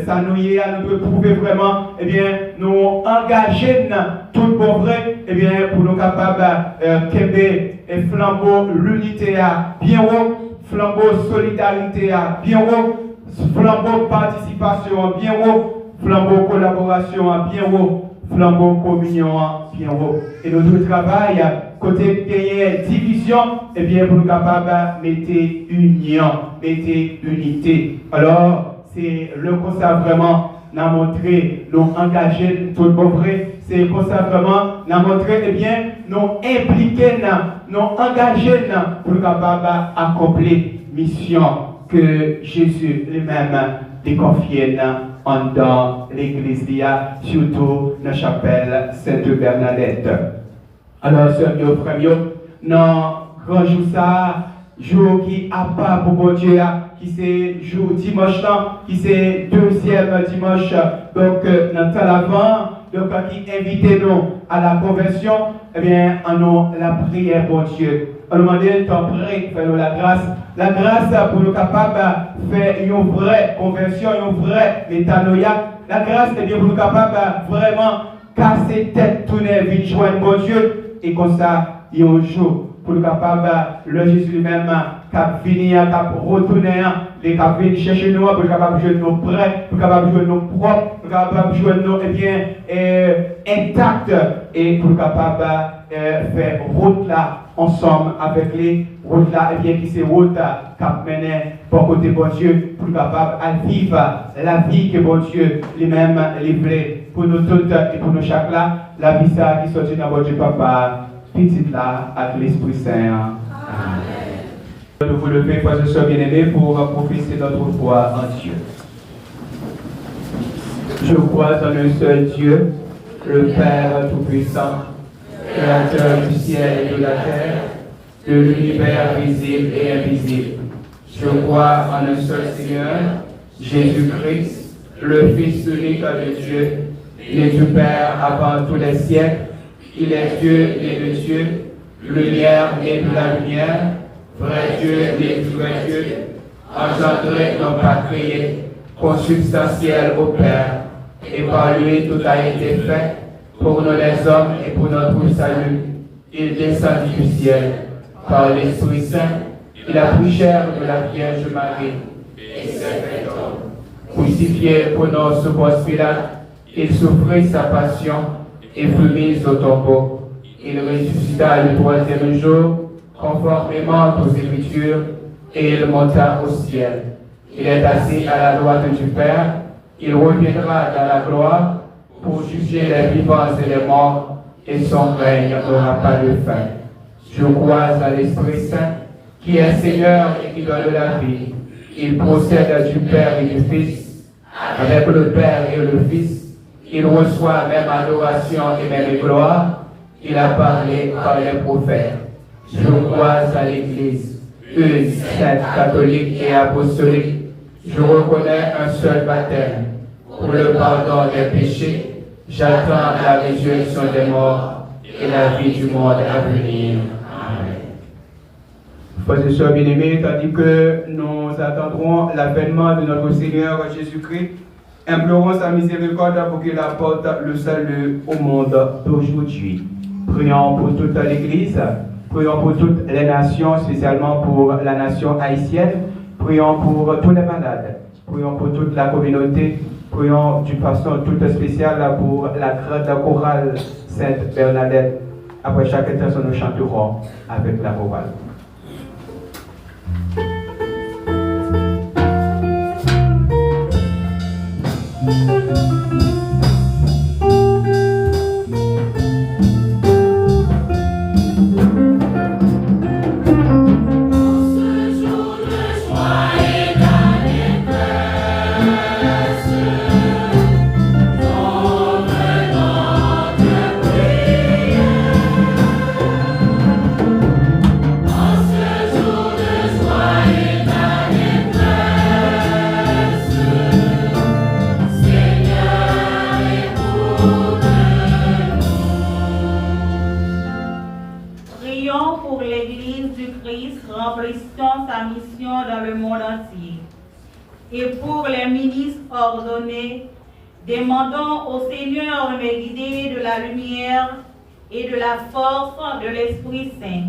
ça nous devons prouver vraiment, eh bien, nous engager tout pour vrai, eh bien, pour nous capables de et flambeau l'unité bien haut, flambeau solidarité bien haut, flambeau participation bien haut, flambeau collaboration bien haut, flambeau communion bien haut. Et nous devons travailler côté gagner division, eh bien, pour nous capables de mettre union, mettre unité. Alors, c'est le constat vraiment n'a montré, nous engager tout le bon vrai. C'est comme ça vraiment n'a montré, eh bien, nous impliquer, nous engager pour nous capables d'accomplir mission que Jésus lui-même déconfié dans l'église, surtout dans la chapelle Sainte Bernadette. Alors, sœur, frère, non, grand jour ça, jour qui a pas pour mon Dieu, qui c'est jour dimanche là, qui c'est deuxième dimanche, donc dans le temps avant, donc qui invite nous à la conversion, eh bien, en nous la prière pour Dieu. On demande de t'emprunter, faire la grâce pour nous capables de faire une vraie conversion, une vraie métanoïa. La grâce est bien pour nous capables de vraiment casser tête, tourner, vite joindre bon Dieu. Et comme ça, il y a un jour pour nous capables, le Jésus lui-même, cap venir, cap retourner, les cap venir chercher nous, pour nous capables de jouer nos prêts, pour nous capables de jouer nos propres, pour nous capables de jouer nos intacts, et pour nous capables de faire route là ensemble avec les routes là, et bien qui c'est route cap mener pour côté bon Dieu, pour nous capables de vivre la vie que bon Dieu lui-même livré pour nous toutes et pour nous chaque là, la vie ça qui sortit dans bon Dieu Papa, petite là, avec l'Esprit Saint. Amen. Nous vous levez, frères et sœurs bien-aimés, pour professer notre foi en Dieu. Je crois en un seul Dieu, le Père Tout-Puissant, Créateur du ciel et de la terre, de l'univers visible et invisible. Je crois en un seul Seigneur, Jésus-Christ, le Fils unique de Dieu, né du Père avant tous les siècles. Il est Dieu né de Dieu, lumière né de la lumière, vrai Dieu né du vrai Dieu, engendré non pas créé, consubstantiel au Père, et par lui tout a été fait, pour nous les hommes et pour notre salut. Il descendit du ciel, par l'Esprit Saint, il a pris chair de la Vierge Marie, et s'est fait homme. Crucifié pour nos sous Ponce Pilate, il souffrit sa passion, et fut mis au tombeau. Il ressuscita le troisième jour, conformément aux Écritures, et il monta au ciel. Il est assis à la droite du Père. Il reviendra dans la gloire pour juger les vivants et les morts, et son règne n'aura pas de fin. Je crois à l'Esprit Saint, qui est Seigneur et qui donne la vie. Il procède du Père et du Fils, avec le Père et le Fils. Il reçoit même adoration et même gloire. Il a parlé par les prophètes. Je crois à l'Église, une sainte catholique et apostolique. Je reconnais un seul baptême pour le pardon des péchés. J'attends la résurrection des morts et la vie du monde à venir. Amen. Frères et sœurs bien-aimés, tandis que nous attendrons l'avènement de notre Seigneur Jésus-Christ, implorons sa miséricorde pour qu'il apporte le salut au monde d'aujourd'hui. Prions pour toute l'Église, prions pour toutes les nations, spécialement pour la nation haïtienne. Prions pour tous les malades, prions pour toute la communauté, prions d'une façon toute spéciale pour la grande chorale Sainte Bernadette. Après chaque intention, nous chanterons avec la chorale. Remplissant sa mission dans le monde entier. Et pour les ministres ordonnés, demandons au Seigneur de me guider de la lumière et de la force de l'Esprit Saint,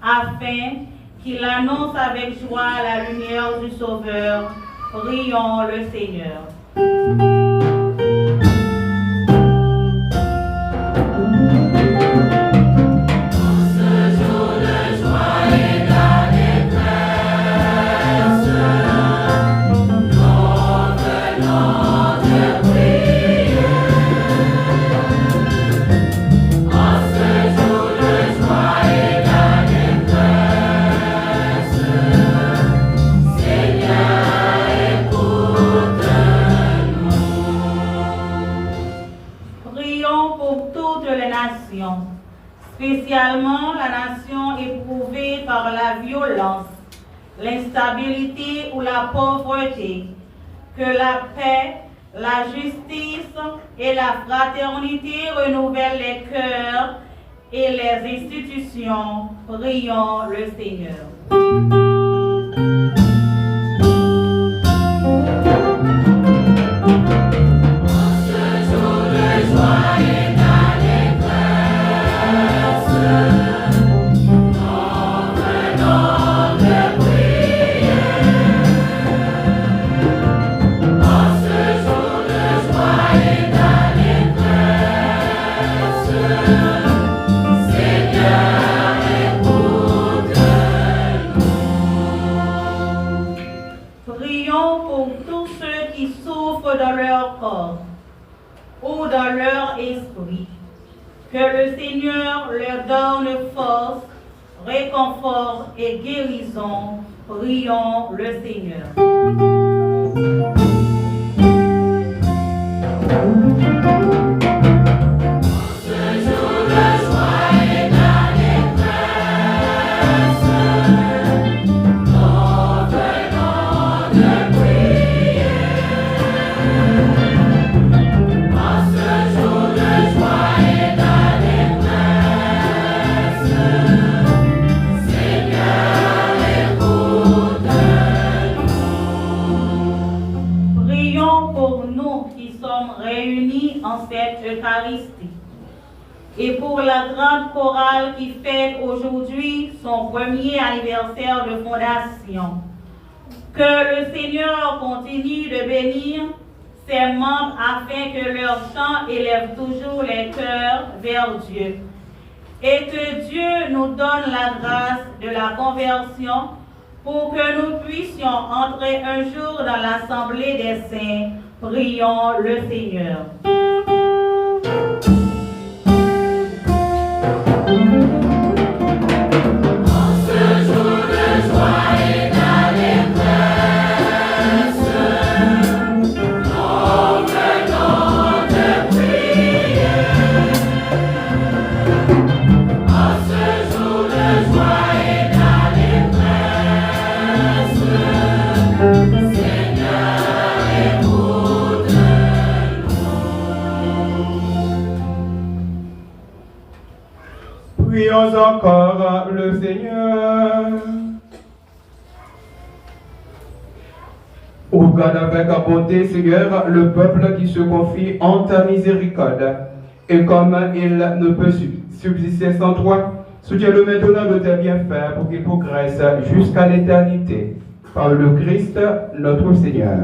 afin qu'il annonce avec joie la lumière du Sauveur. Prions le Seigneur. Spécialement la nation éprouvée par la violence, l'instabilité ou la pauvreté, que la paix, la justice et la fraternité renouvellent les cœurs et les institutions. Prions le Seigneur. Dans leur corps ou dans leur esprit, que le Seigneur leur donne force, réconfort et guérison. Prions le Seigneur. Réunis en cette Eucharistie et pour la grande chorale qui fête aujourd'hui son premier anniversaire de fondation. Que le Seigneur continue de bénir ses membres afin que leur chant élève toujours les cœurs vers Dieu et que Dieu nous donne la grâce de la conversion pour que nous puissions entrer un jour dans l'assemblée des saints. Prions le Seigneur. Prions encore le Seigneur. Regarde avec bonté, Seigneur, le peuple qui se confie en ta miséricorde. Et comme il ne peut subsister sans toi, soutiens-le maintenant de tes bienfaits pour qu'il progresse jusqu'à l'éternité. Par le Christ, notre Seigneur.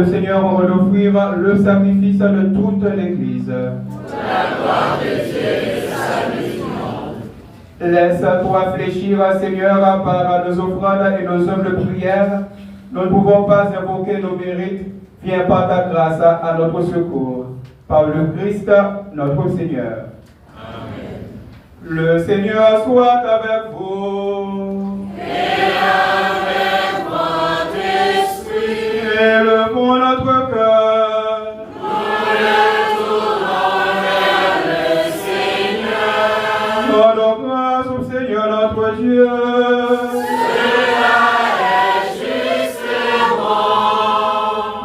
le Seigneur en offrir le sacrifice de toute l'Église. La gloire de Dieu et sa mission. Laisse-toi fléchir, Seigneur, par nos offrandes et nos œuvres de prière. Nous ne pouvons pas invoquer nos mérites. Viens par ta grâce à notre secours. Par le Christ, notre Seigneur. Amen. Le Seigneur soit avec vous. Et avec votre esprit. Élevons notre cœur. Nous le tournons vers le Seigneur. Rendons grâce au Seigneur notre Dieu.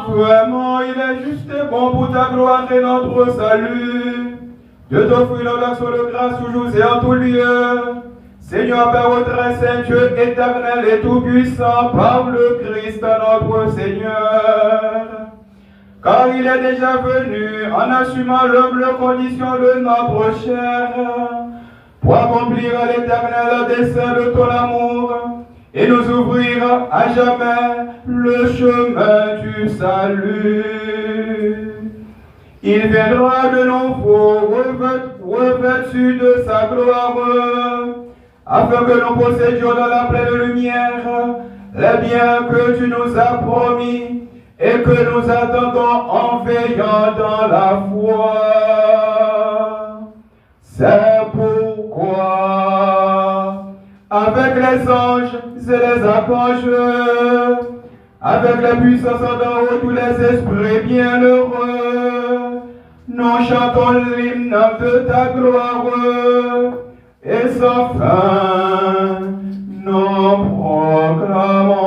Vraiment, il est juste et bon pour ta gloire et notre salut, de t'offrir nos actions de grâce toujours et en tout lieu. Seigneur Père très saint, Dieu éternel et tout-puissant, par le Christ notre Seigneur. Car il est déjà venu en assumant l'humble condition de notre chair, pour accomplir l'éternel dessein de ton amour, et nous ouvrir à jamais le chemin du salut. Il viendra de nouveau revêtu de sa gloire, afin que nous possédions dans la pleine lumière les biens que tu nous as promis et que nous attendons en veillant dans la foi. C'est pourquoi, avec les anges et les archanges, avec les puissances d'en haut, tous les esprits bienheureux, nous chantons l'hymne de ta gloire, et sans fin, nous proclamons.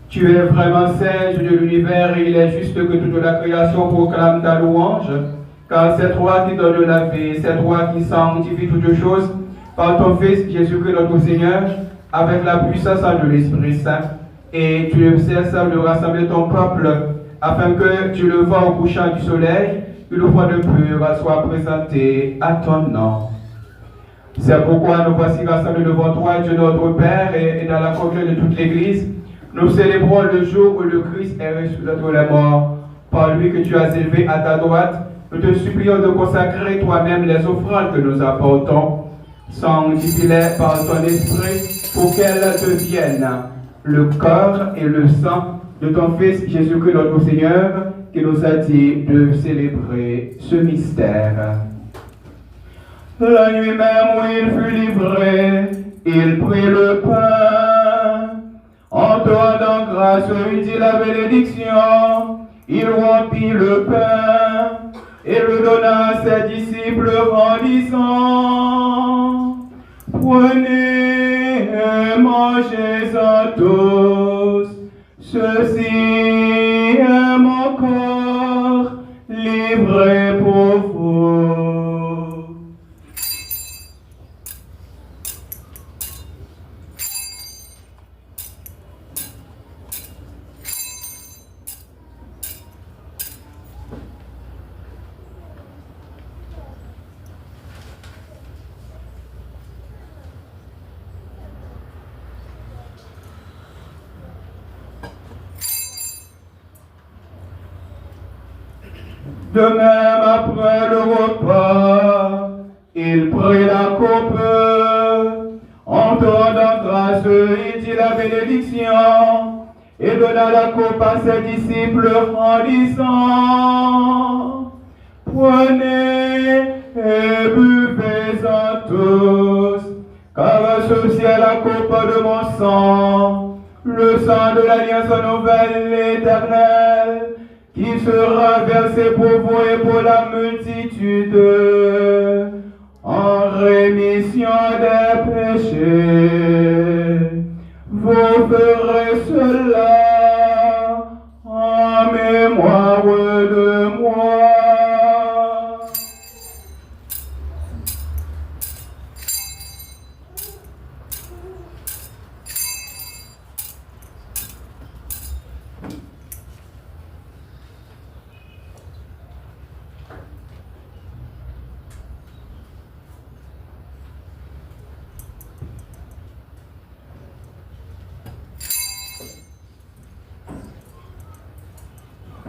Tu es vraiment Seigneur de l'univers et il est juste que toute la création proclame ta louange, car c'est toi qui donnes la vie, c'est toi qui sanctifie toutes choses par ton Fils Jésus-Christ notre Seigneur, avec la puissance de l'Esprit Saint. Et tu ne cesses de rassembler ton peuple, afin que tu le vois au couchant du soleil, une fois de plus soit présenté à ton nom. C'est pourquoi nous voici rassemblés devant toi, Dieu notre Père, et dans la communion de toute l'Église, nous célébrons le jour où le Christ est ressuscité de les morts. Par lui que tu as élevé à ta droite, nous te supplions de consacrer toi-même les offrandes que nous apportons. Sanctifie-les par ton esprit pour qu'elles deviennent le corps et le sang de ton Fils Jésus-Christ notre Seigneur, qui nous a dit de célébrer ce mystère. La nuit même où il fut livré, il prit le pain. En te rendant grâce, il dit la bénédiction. Il rompit le pain et le donna à ses disciples en disant: Prenez et mangez-en tous. Ceci est mon corps livré pour vous. De même, après le repas, il prit la coupe. En te rendant grâce, il dit la bénédiction et donna la coupe à ses disciples en disant: Prenez et buvez-en tous, car ceci est la coupe de mon sang, le sang de l'alliance nouvelle et éternelle, qui sera versé pour vous et pour la multitude en rémission des péchés. Vous ferez cela en mémoire de moi.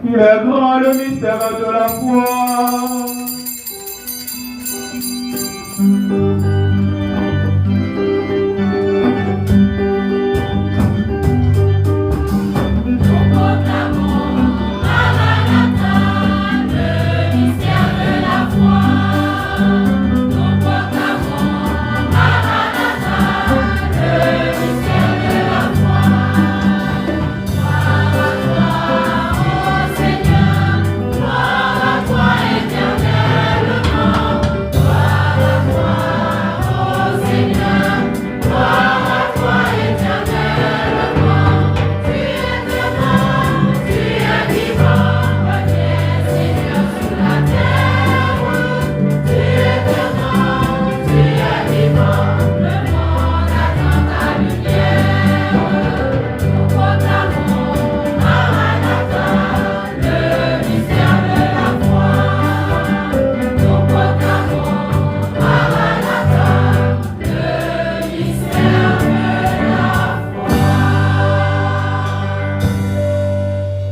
Il est grand le mystère de la foi.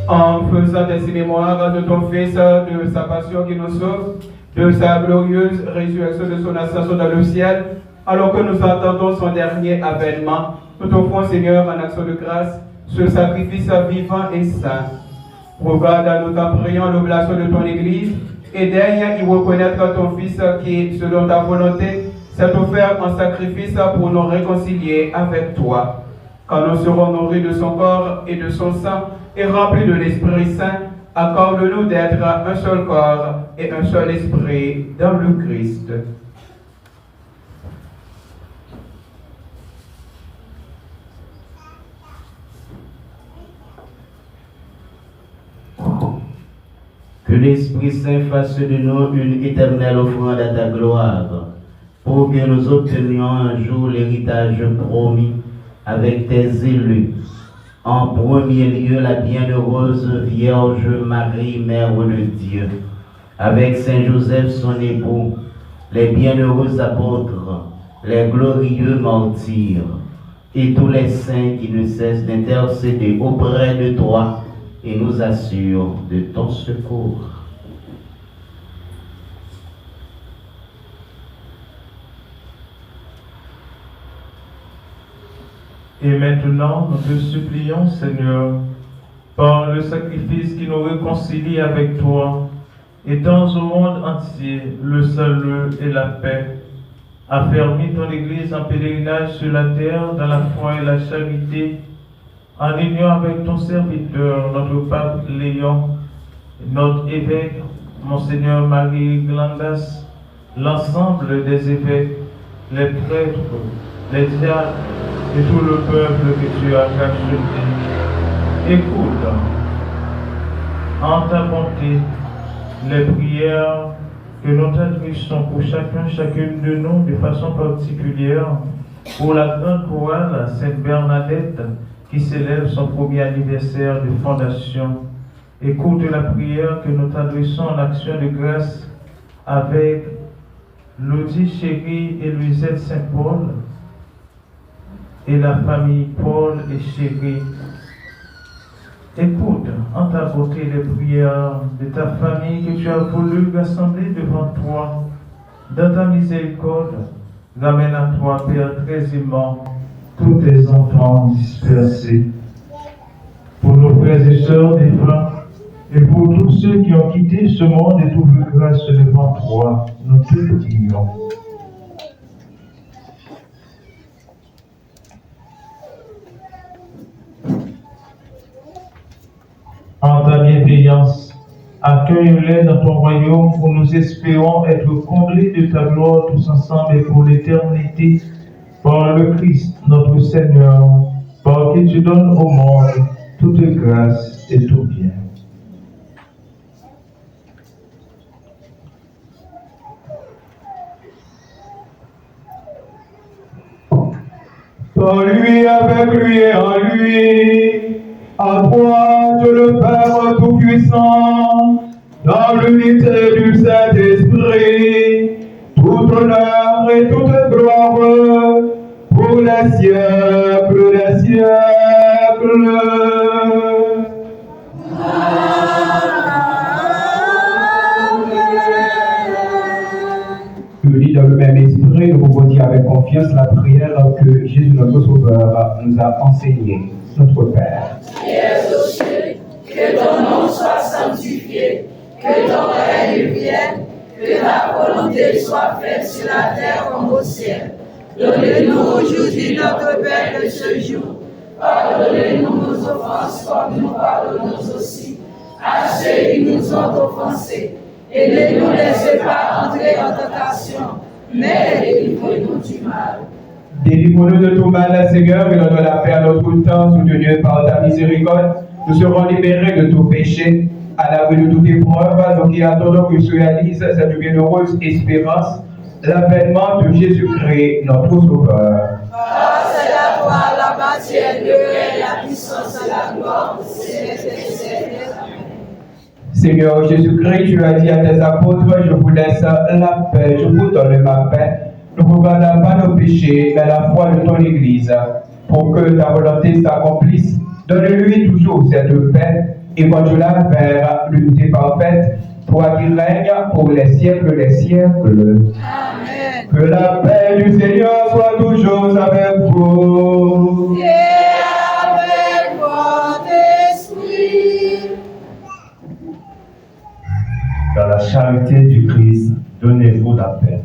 En faisant ainsi mémoire de ton Fils, de sa passion qui nous sauve, de sa glorieuse résurrection, de son ascension dans le ciel, alors que nous attendons son dernier avènement, nous t'offrons, Seigneur, en action de grâce, ce sacrifice vivant et saint. Regarde, nous t'en prions, l'oblation de ton Église, et daigne y reconnaître ton Fils qui, selon ta volonté, s'est offert en sacrifice pour nous réconcilier avec toi. Quand nous serons nourris de son corps et de son sang, et remplis de l'Esprit Saint, accorde-nous d'être un seul corps et un seul esprit dans le Christ. Que l'Esprit Saint fasse de nous une éternelle offrande à ta gloire, pour que nous obtenions un jour l'héritage promis avec tes élus. En premier lieu, la bienheureuse Vierge Marie, Mère de Dieu, avec Saint Joseph son époux, les bienheureux apôtres, les glorieux martyrs, et tous les saints qui ne cessent d'intercéder auprès de toi et nous assurent de ton secours. Et maintenant, nous te supplions, Seigneur, par le sacrifice qui nous réconcilie avec toi, étends au monde entier le salut et la paix. Affermis ton Église en pèlerinage sur la terre, dans la foi et la charité, en union avec ton serviteur, notre pape Léon, notre évêque, Monseigneur Marie Glandas, l'ensemble des évêques, les prêtres, les diacres et tout le peuple que tu as racheté. Écoute, en ta bonté, les prières que nous t'adressons pour chacune de nous de façon particulière, pour la grande chorale Sainte Bernadette qui célèbre son premier anniversaire de fondation. Écoute la prière que nous t'adressons en action de grâce avec Lodi Chéri et Louisette Saint-Paul et la famille Paul et Chéri. Écoute en ta beauté les prières de ta famille que tu as voulu rassembler devant toi. Dans ta miséricorde, ramène à toi, Père très aimant, tous tes enfants dispersés. Pour nos frères et sœurs défunts, et pour tous ceux qui ont quitté ce monde et trouvent grâce devant toi, nous te prions. En ta bienveillance, accueille-les dans ton royaume où nous espérons être comblés de ta gloire tous ensemble et pour l'éternité, par le Christ, notre Seigneur, par qui tu donnes au monde toute grâce et tout bien. Par lui, avec lui et en lui, à toi, Dieu le Père Tout-Puissant, dans l'unité du Saint-Esprit, tout honneur et toute gloire pour les siècles des siècles. Unis dans le même esprit, nous pouvons dire avec confiance la prière que Jésus notre Sauveur nous a enseignée. Notre Père, qui es aux cieux, que ton nom soit sanctifié, que ton règne vienne, que ta volonté soit faite sur la terre comme au ciel. Donne-nous aujourd'hui notre pain de ce jour. Pardonnez-nous nos offenses comme nous pardonnons aussi à ceux qui nous ont offensés. Et ne nous laissez pas entrer en tentation, mais délivre-nous du mal. Délivre-nous de tout mal, Seigneur, et donne la paix à notre temps, soutenu par ta miséricorde. Nous serons libérés de tout péché, à l'abri de toute épreuve, nous qui attendons que se réalise cette bienheureuse espérance, l'avènement de Jésus-Christ, notre Sauveur. Grâce à toi, la matière, le règne, la puissance et la gloire, Seigneur Jésus-Christ, tu as dit à tes apôtres, je vous laisse la paix, je vous donne ma paix. Ne regarde pas nos péchés, mais la foi de ton Église, pour que ta volonté s'accomplisse. Donne-lui toujours cette paix, et conduis-la vers l'unité parfaite, toi qui règnes pour les siècles des siècles. Amen. Que la paix du Seigneur soit toujours avec vous. Et avec votre esprit. Dans la charité du Christ, donnez-vous la paix.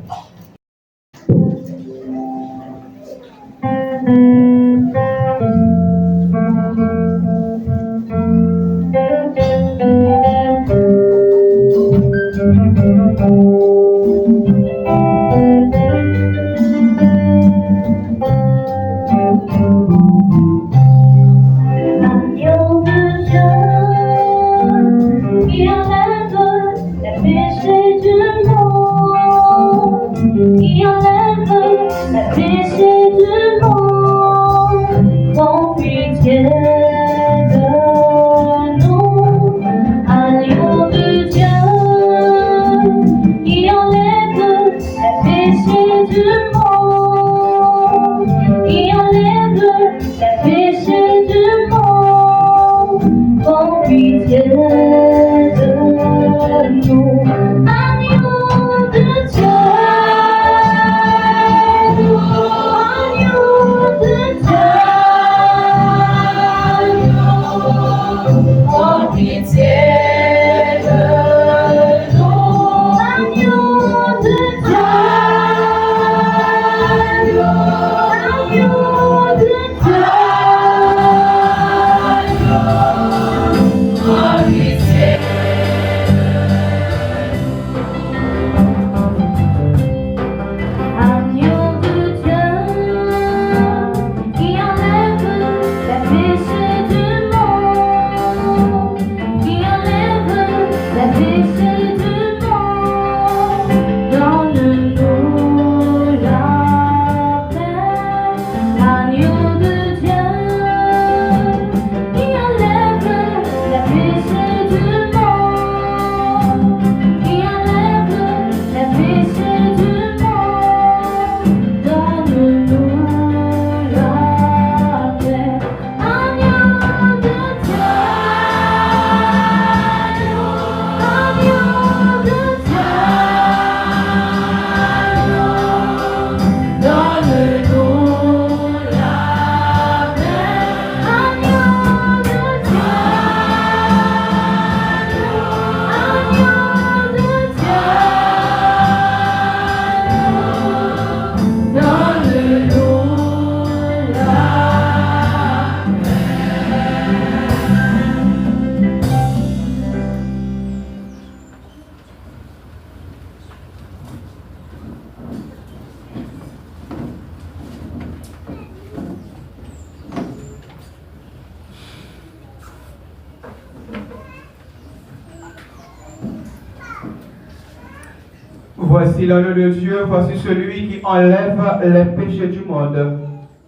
Voici l'agneau de Dieu, voici celui qui enlève les péchés du monde.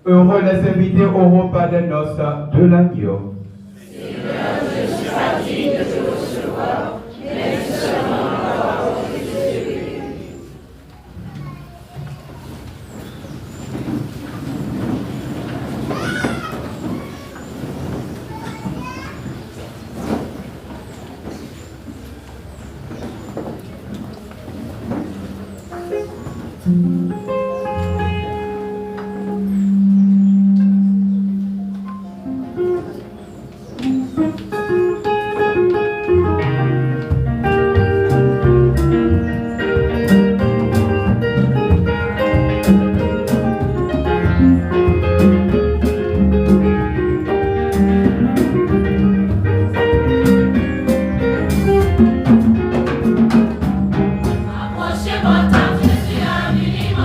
Heureux les invités au repas des noces de l'agneau. Seigneur, je suis pas digne de te recevoir, mais seulement la parole que je vais. Approchez votre âme, Jésus a venu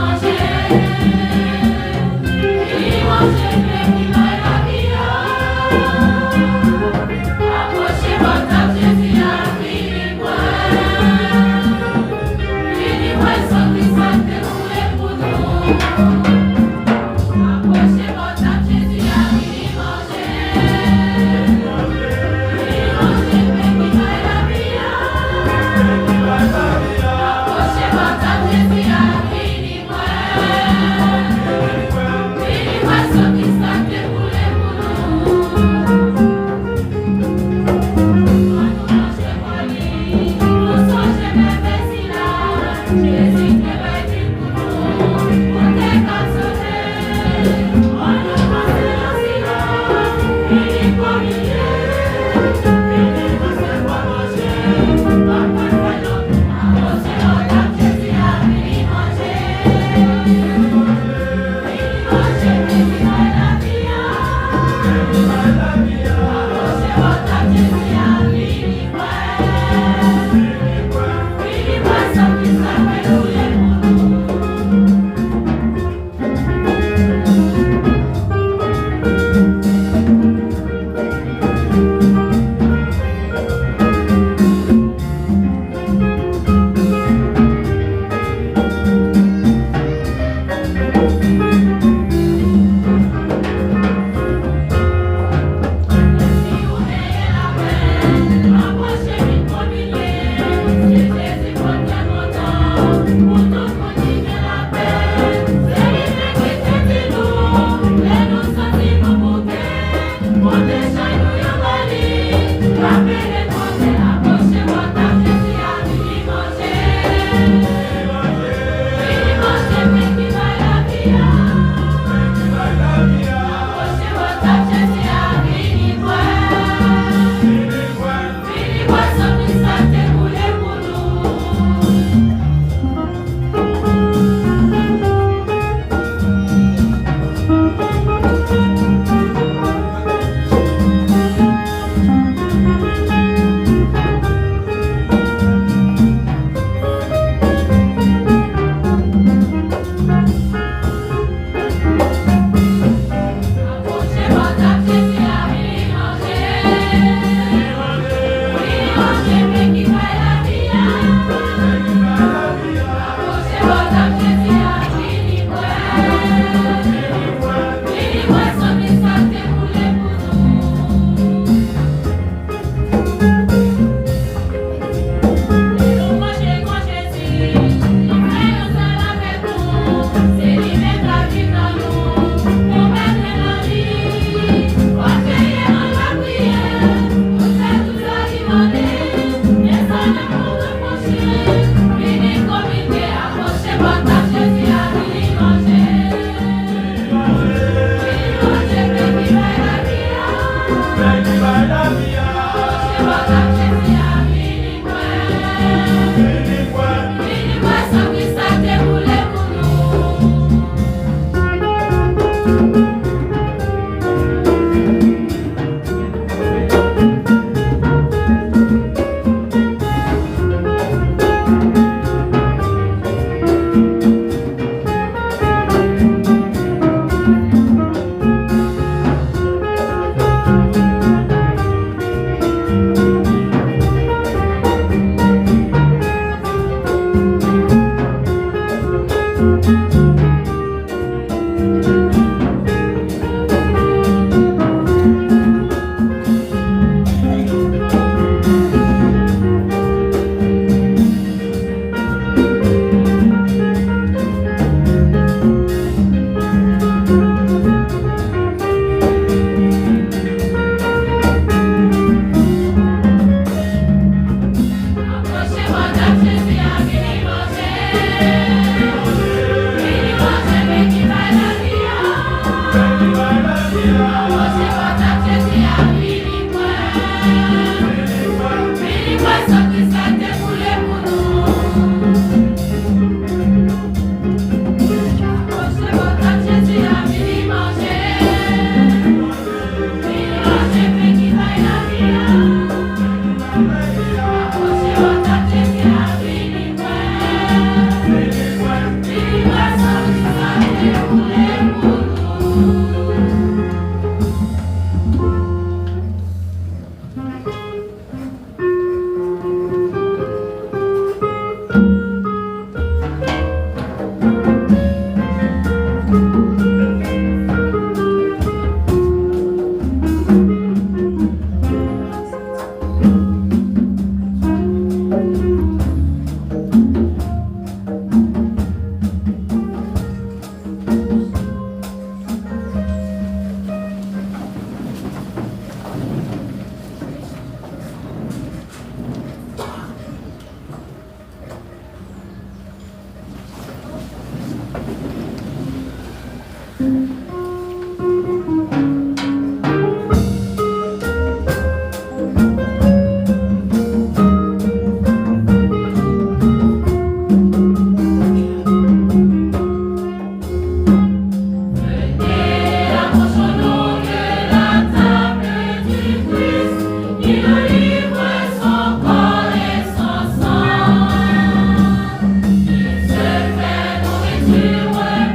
You were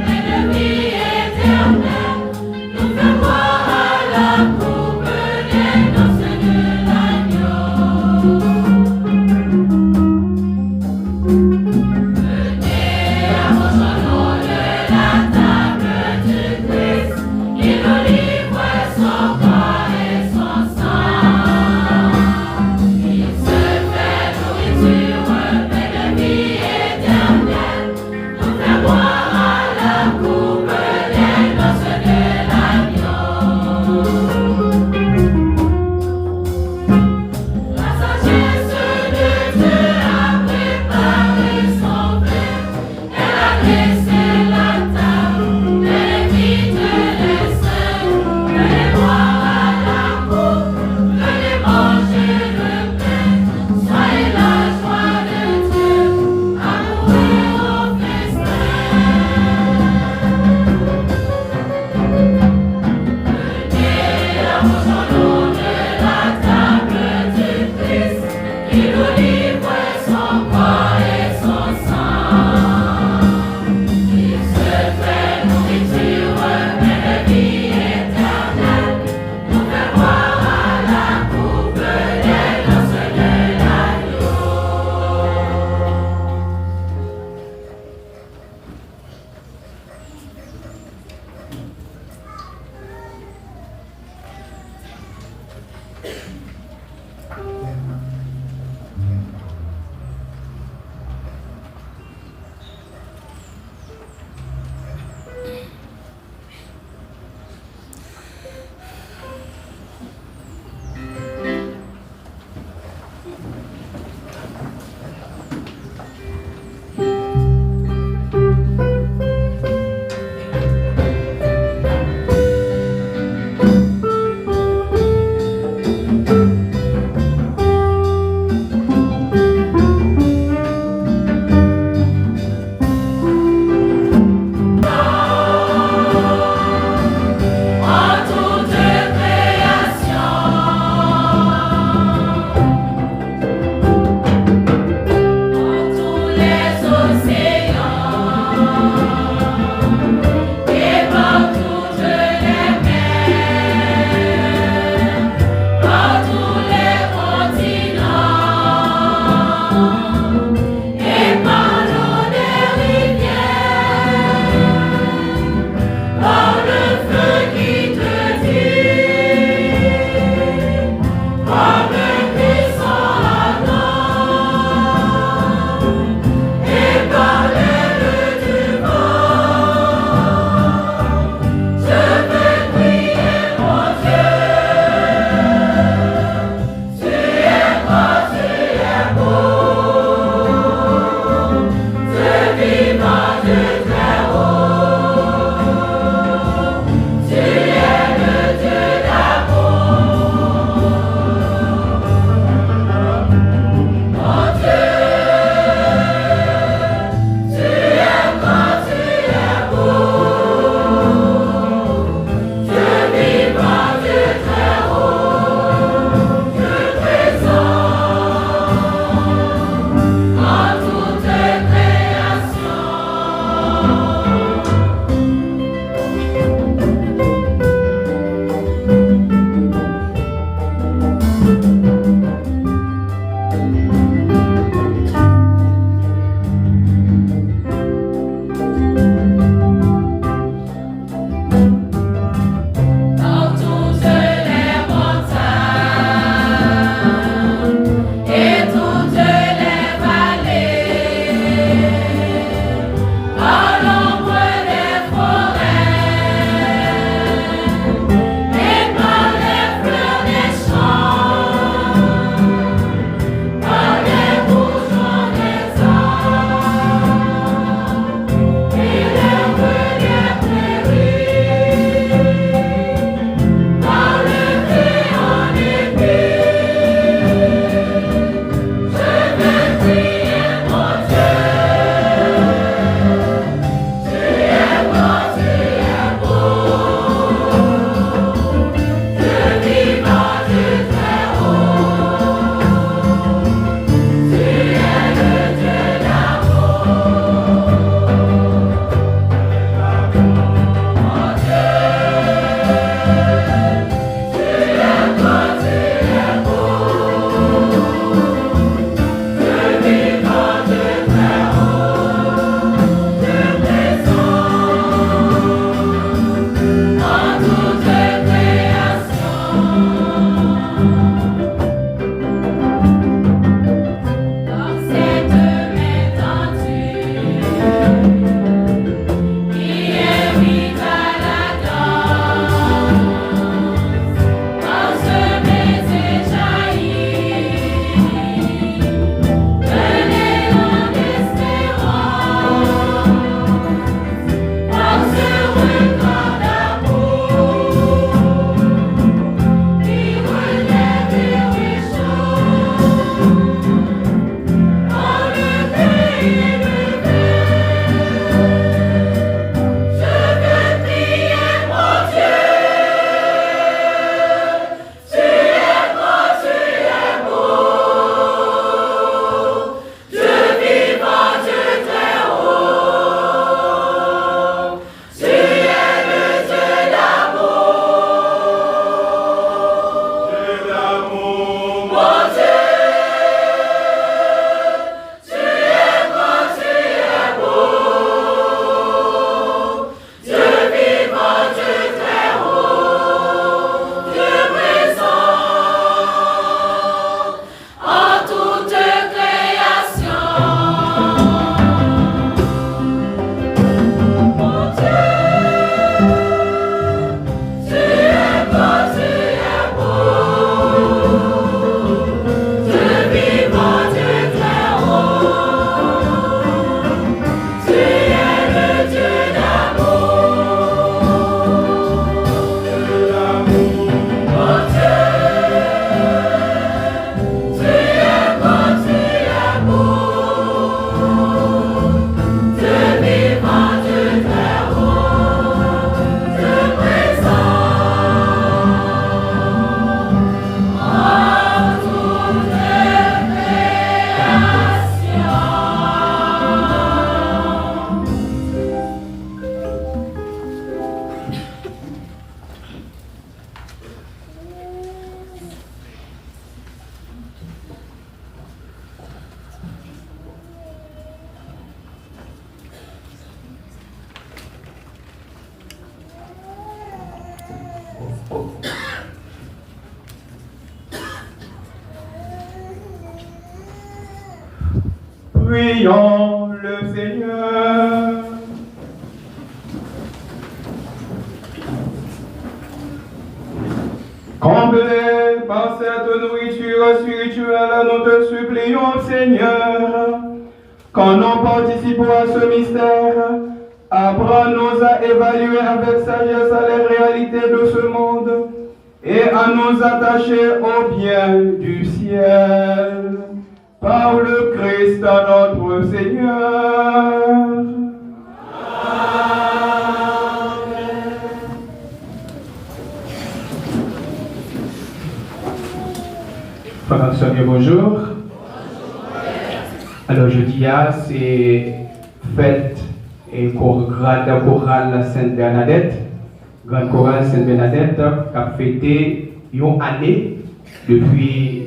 Prions le Seigneur. Comblés par cette nourriture spirituelle, nous te supplions, Seigneur, quand nous participons à ce mystère, apprends-nous à évaluer avec sagesse les réalités de ce monde et à nous attacher au bien du ciel. Par le Christ notre Seigneur. Frère Sonia, bonjour. Alors jeudi, c'est fête et grande chorale Sainte-Bernadette. Grande chorale Sainte-Bernadette qui a fêté une année depuis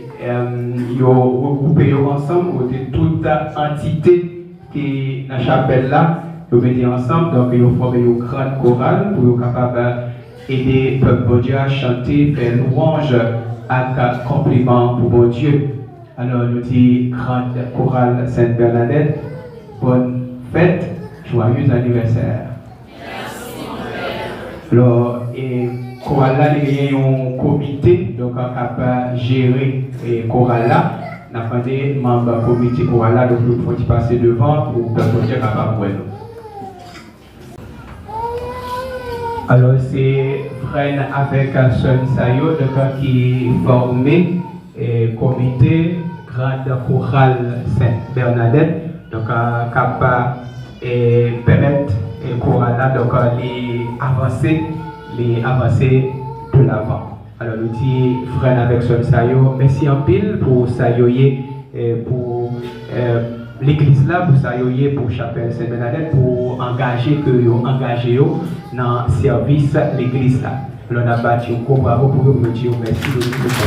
ils ont regroupé ensemble toute entité qui est dans la chapelle là, ils ont mis ensemble, donc ils ont formé une grande chorale pour être capable d'aider le peuple de Dieu à chanter, faire louange avec compliment pour mon Dieu. Alors nous disons grande chorale Sainte-Bernadette, bonne fête, joyeux anniversaire. Merci mon Père. Alors, et chorale là, il y a un comité donc capable de gérer le chorale là. Nous avons des membres du comité chorale là, donc nous pouvons passer devant pour que le Dieu capable de nous. Alors, c'est frère avec Son Sayo donc, qui formé le comité grande chorale Sainte-Bernadette, donc capable de permettre le chorale là, donc les avancer de l'avant. Alors nous disons frère avec Son Sayo, merci en pile pour sayoyer pour l'église là, pour sayoyer pour chapelle Sainte-Bernadette, pour engager dans le service de l'église là. Alors on a battu un gros bravo pour vous dire merci de tout ça.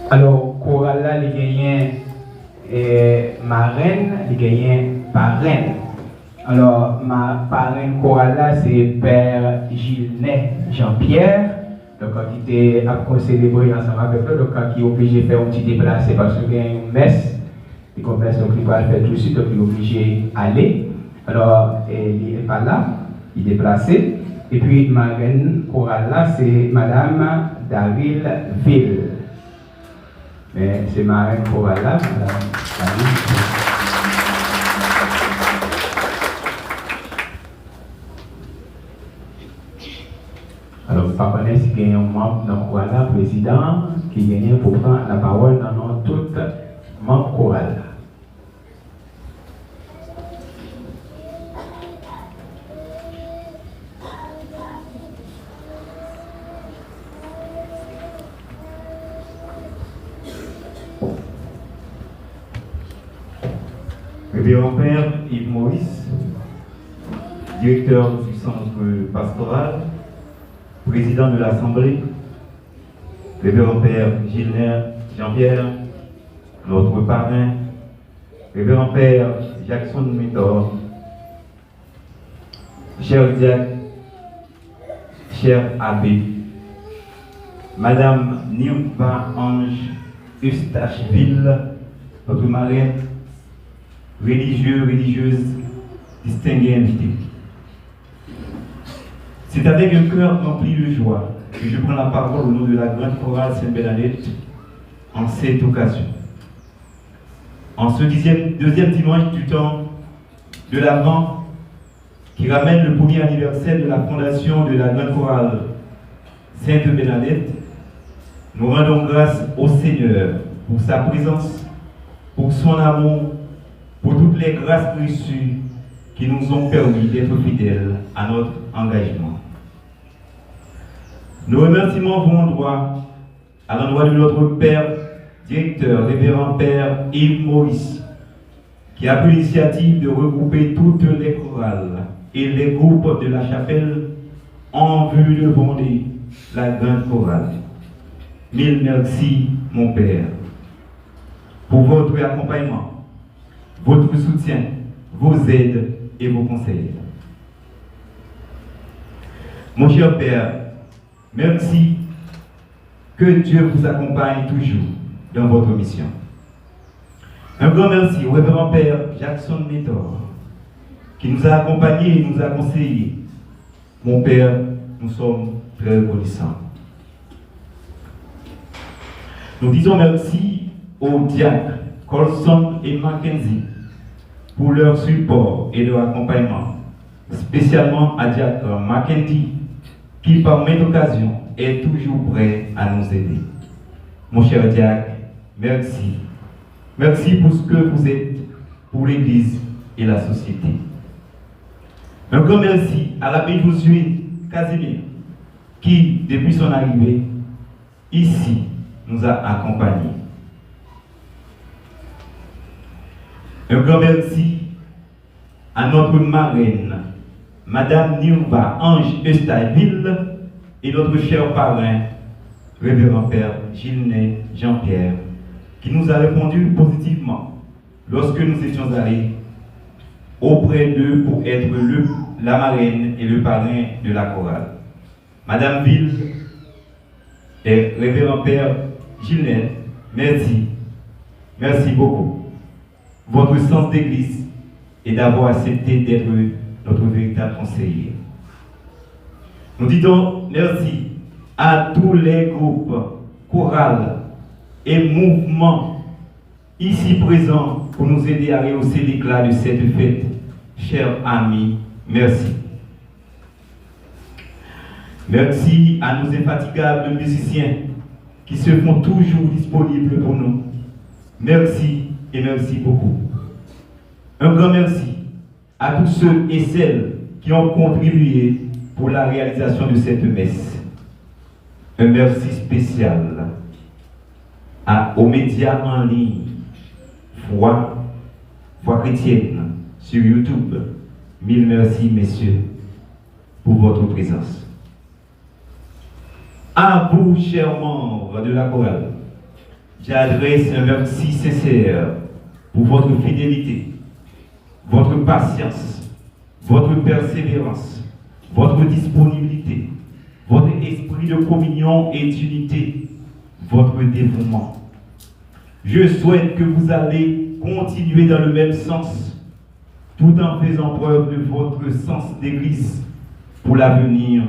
Alors chorale là, les gagnants marraine, les gagnants parraine. Alors, ma parraine chorale là, c'est Père Gilnet Jean-Pierre, donc qui était à célébrer ensemble avec eux, donc qui est obligé de faire un petit déplacé parce qu'il y a une messe, donc il va faire tout de suite, donc il est obligé d'aller. Alors, il n'est pas là, il est déplacé. Et puis, ma reine chorale là, c'est Madame Daryl Ville. Mais c'est ma reine chorale là, Madame Daryl Ville. Alors, pas connaître s'il y a un membre dans le chorale, président, qui gagne pour prendre la parole dans tout membre chorale. Révérend Père Yves Maurice, directeur du centre pastoral, président de l'Assemblée, Révérend Père Gilnet Jean-Pierre, notre parrain, Révérend Père Jackson Méthor, cher diacre, cher abbé, Madame Nyumpa Ange Eustacheville, notre marraine, religieux, religieuses, distingués invités. C'est avec un cœur rempli de joie que je prends la parole au nom de la grande chorale Sainte-Bernadette en cette occasion. En ce deuxième dimanche du temps de l'Avent qui ramène le premier anniversaire de la fondation de la grande chorale Sainte-Bernadette, nous rendons grâce au Seigneur pour sa présence, pour son amour, pour toutes les grâces reçues qui nous ont permis d'être fidèles à notre engagement. Nos remerciements vont droit à l'endroit de notre Père, directeur, révérend Père Yves Maurice, qui a pris l'initiative de regrouper toutes les chorales et les groupes de la chapelle en vue de fonder la grande chorale. Mille merci, mon Père, pour votre accompagnement, votre soutien, vos aides et vos conseils. Mon cher Père, Merci. Que Dieu vous accompagne toujours dans votre mission. Un grand merci au révérend Père Jackson Métor, qui nous a accompagnés et nous a conseillés. Mon Père, nous sommes très reconnaissants. Nous disons merci aux diacres Colson et Mackenzie pour leur support et leur accompagnement, spécialement à diacre Mackenzie, qui par maintes occasions est toujours prêt à nous aider. Mon cher diacre, merci. Merci pour ce que vous êtes pour l'Église et la société. Un grand merci à l'abbé Josué Casimir, qui, depuis son arrivée ici, nous a accompagnés. Un grand merci à notre marraine, Madame Nirva Ange Eustaiville, et notre cher parrain, révérend Père Gilles Jean-Pierre, qui nous a répondu positivement lorsque nous étions allés auprès d'eux pour être la marraine et le parrain de la chorale. Madame Ville et révérend Père Gilles, merci. Merci beaucoup. Votre sens d'église et d'avoir accepté d'être notre véritable conseiller. Nous disons merci à tous les groupes, chorales et mouvements ici présents pour nous aider à rehausser l'éclat de cette fête. Chers amis, merci. Merci à nos infatigables musiciens qui se font toujours disponibles pour nous. Merci et merci beaucoup. Un grand merci à tous ceux et celles qui ont contribué pour la réalisation de cette messe. Un merci spécial aux médias en ligne, Foi chrétienne sur YouTube. Mille merci, messieurs, pour votre présence. À vous, chers membres de la chorale, j'adresse un merci sincère pour votre fidélité, votre patience, votre persévérance, votre disponibilité, votre esprit de communion et d'unité, votre dévouement. Je souhaite que vous allez continuer dans le même sens, tout en faisant preuve de votre sens d'église pour l'avenir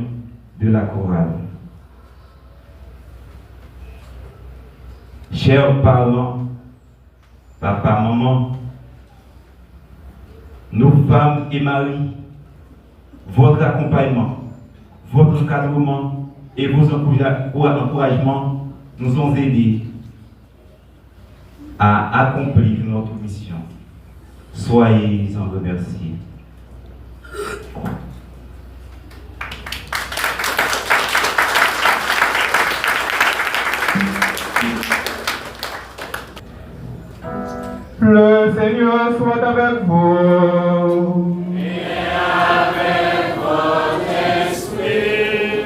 de la chorale. Chers parents, papa, maman, nos femmes et maris, votre accompagnement, votre encadrement et vos encouragements nous ont aidés à accomplir notre mission. Soyez en remerciés. Le Seigneur soit avec vous. Et avec votre esprit.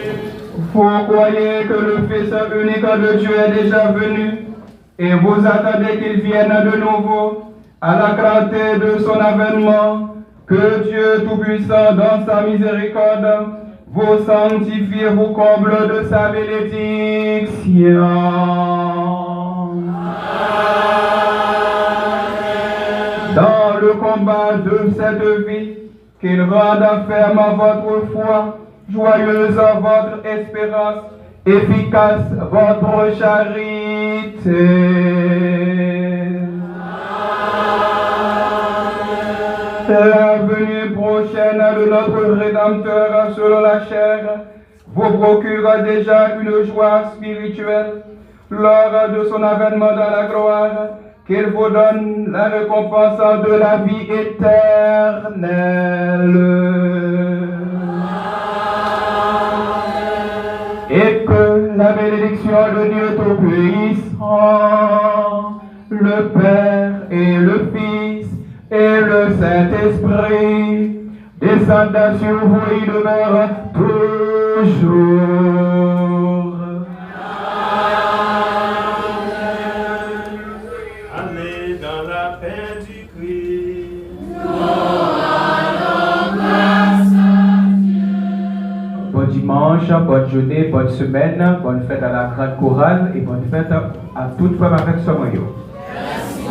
Vous croyez que le Fils unique de Dieu est déjà venu et vous attendez qu'il vienne de nouveau à la clarté de son avènement. Que Dieu Tout-Puissant, dans sa miséricorde, vous sanctifie, vous comble de sa bénédiction. Dans le combat de cette vie, qu'il rende ferme votre foi, joyeuse votre espérance, efficace votre charité. La venue prochaine de notre Rédempteur selon la chair vous procure déjà une joie spirituelle lors de son avènement dans la gloire, qu'il vous donne la récompense de la vie éternelle. Et que la bénédiction de Dieu Tout-Puissant, le Père et le Fils et le Saint-Esprit, descendent sur vous et demeurent toujours. Allez dans la paix du Christ. Bon dimanche dimanche, bonne journée, bonne semaine, bonne fête à la grande chorale et bonne fête à toute femme avec son maillot. Merci.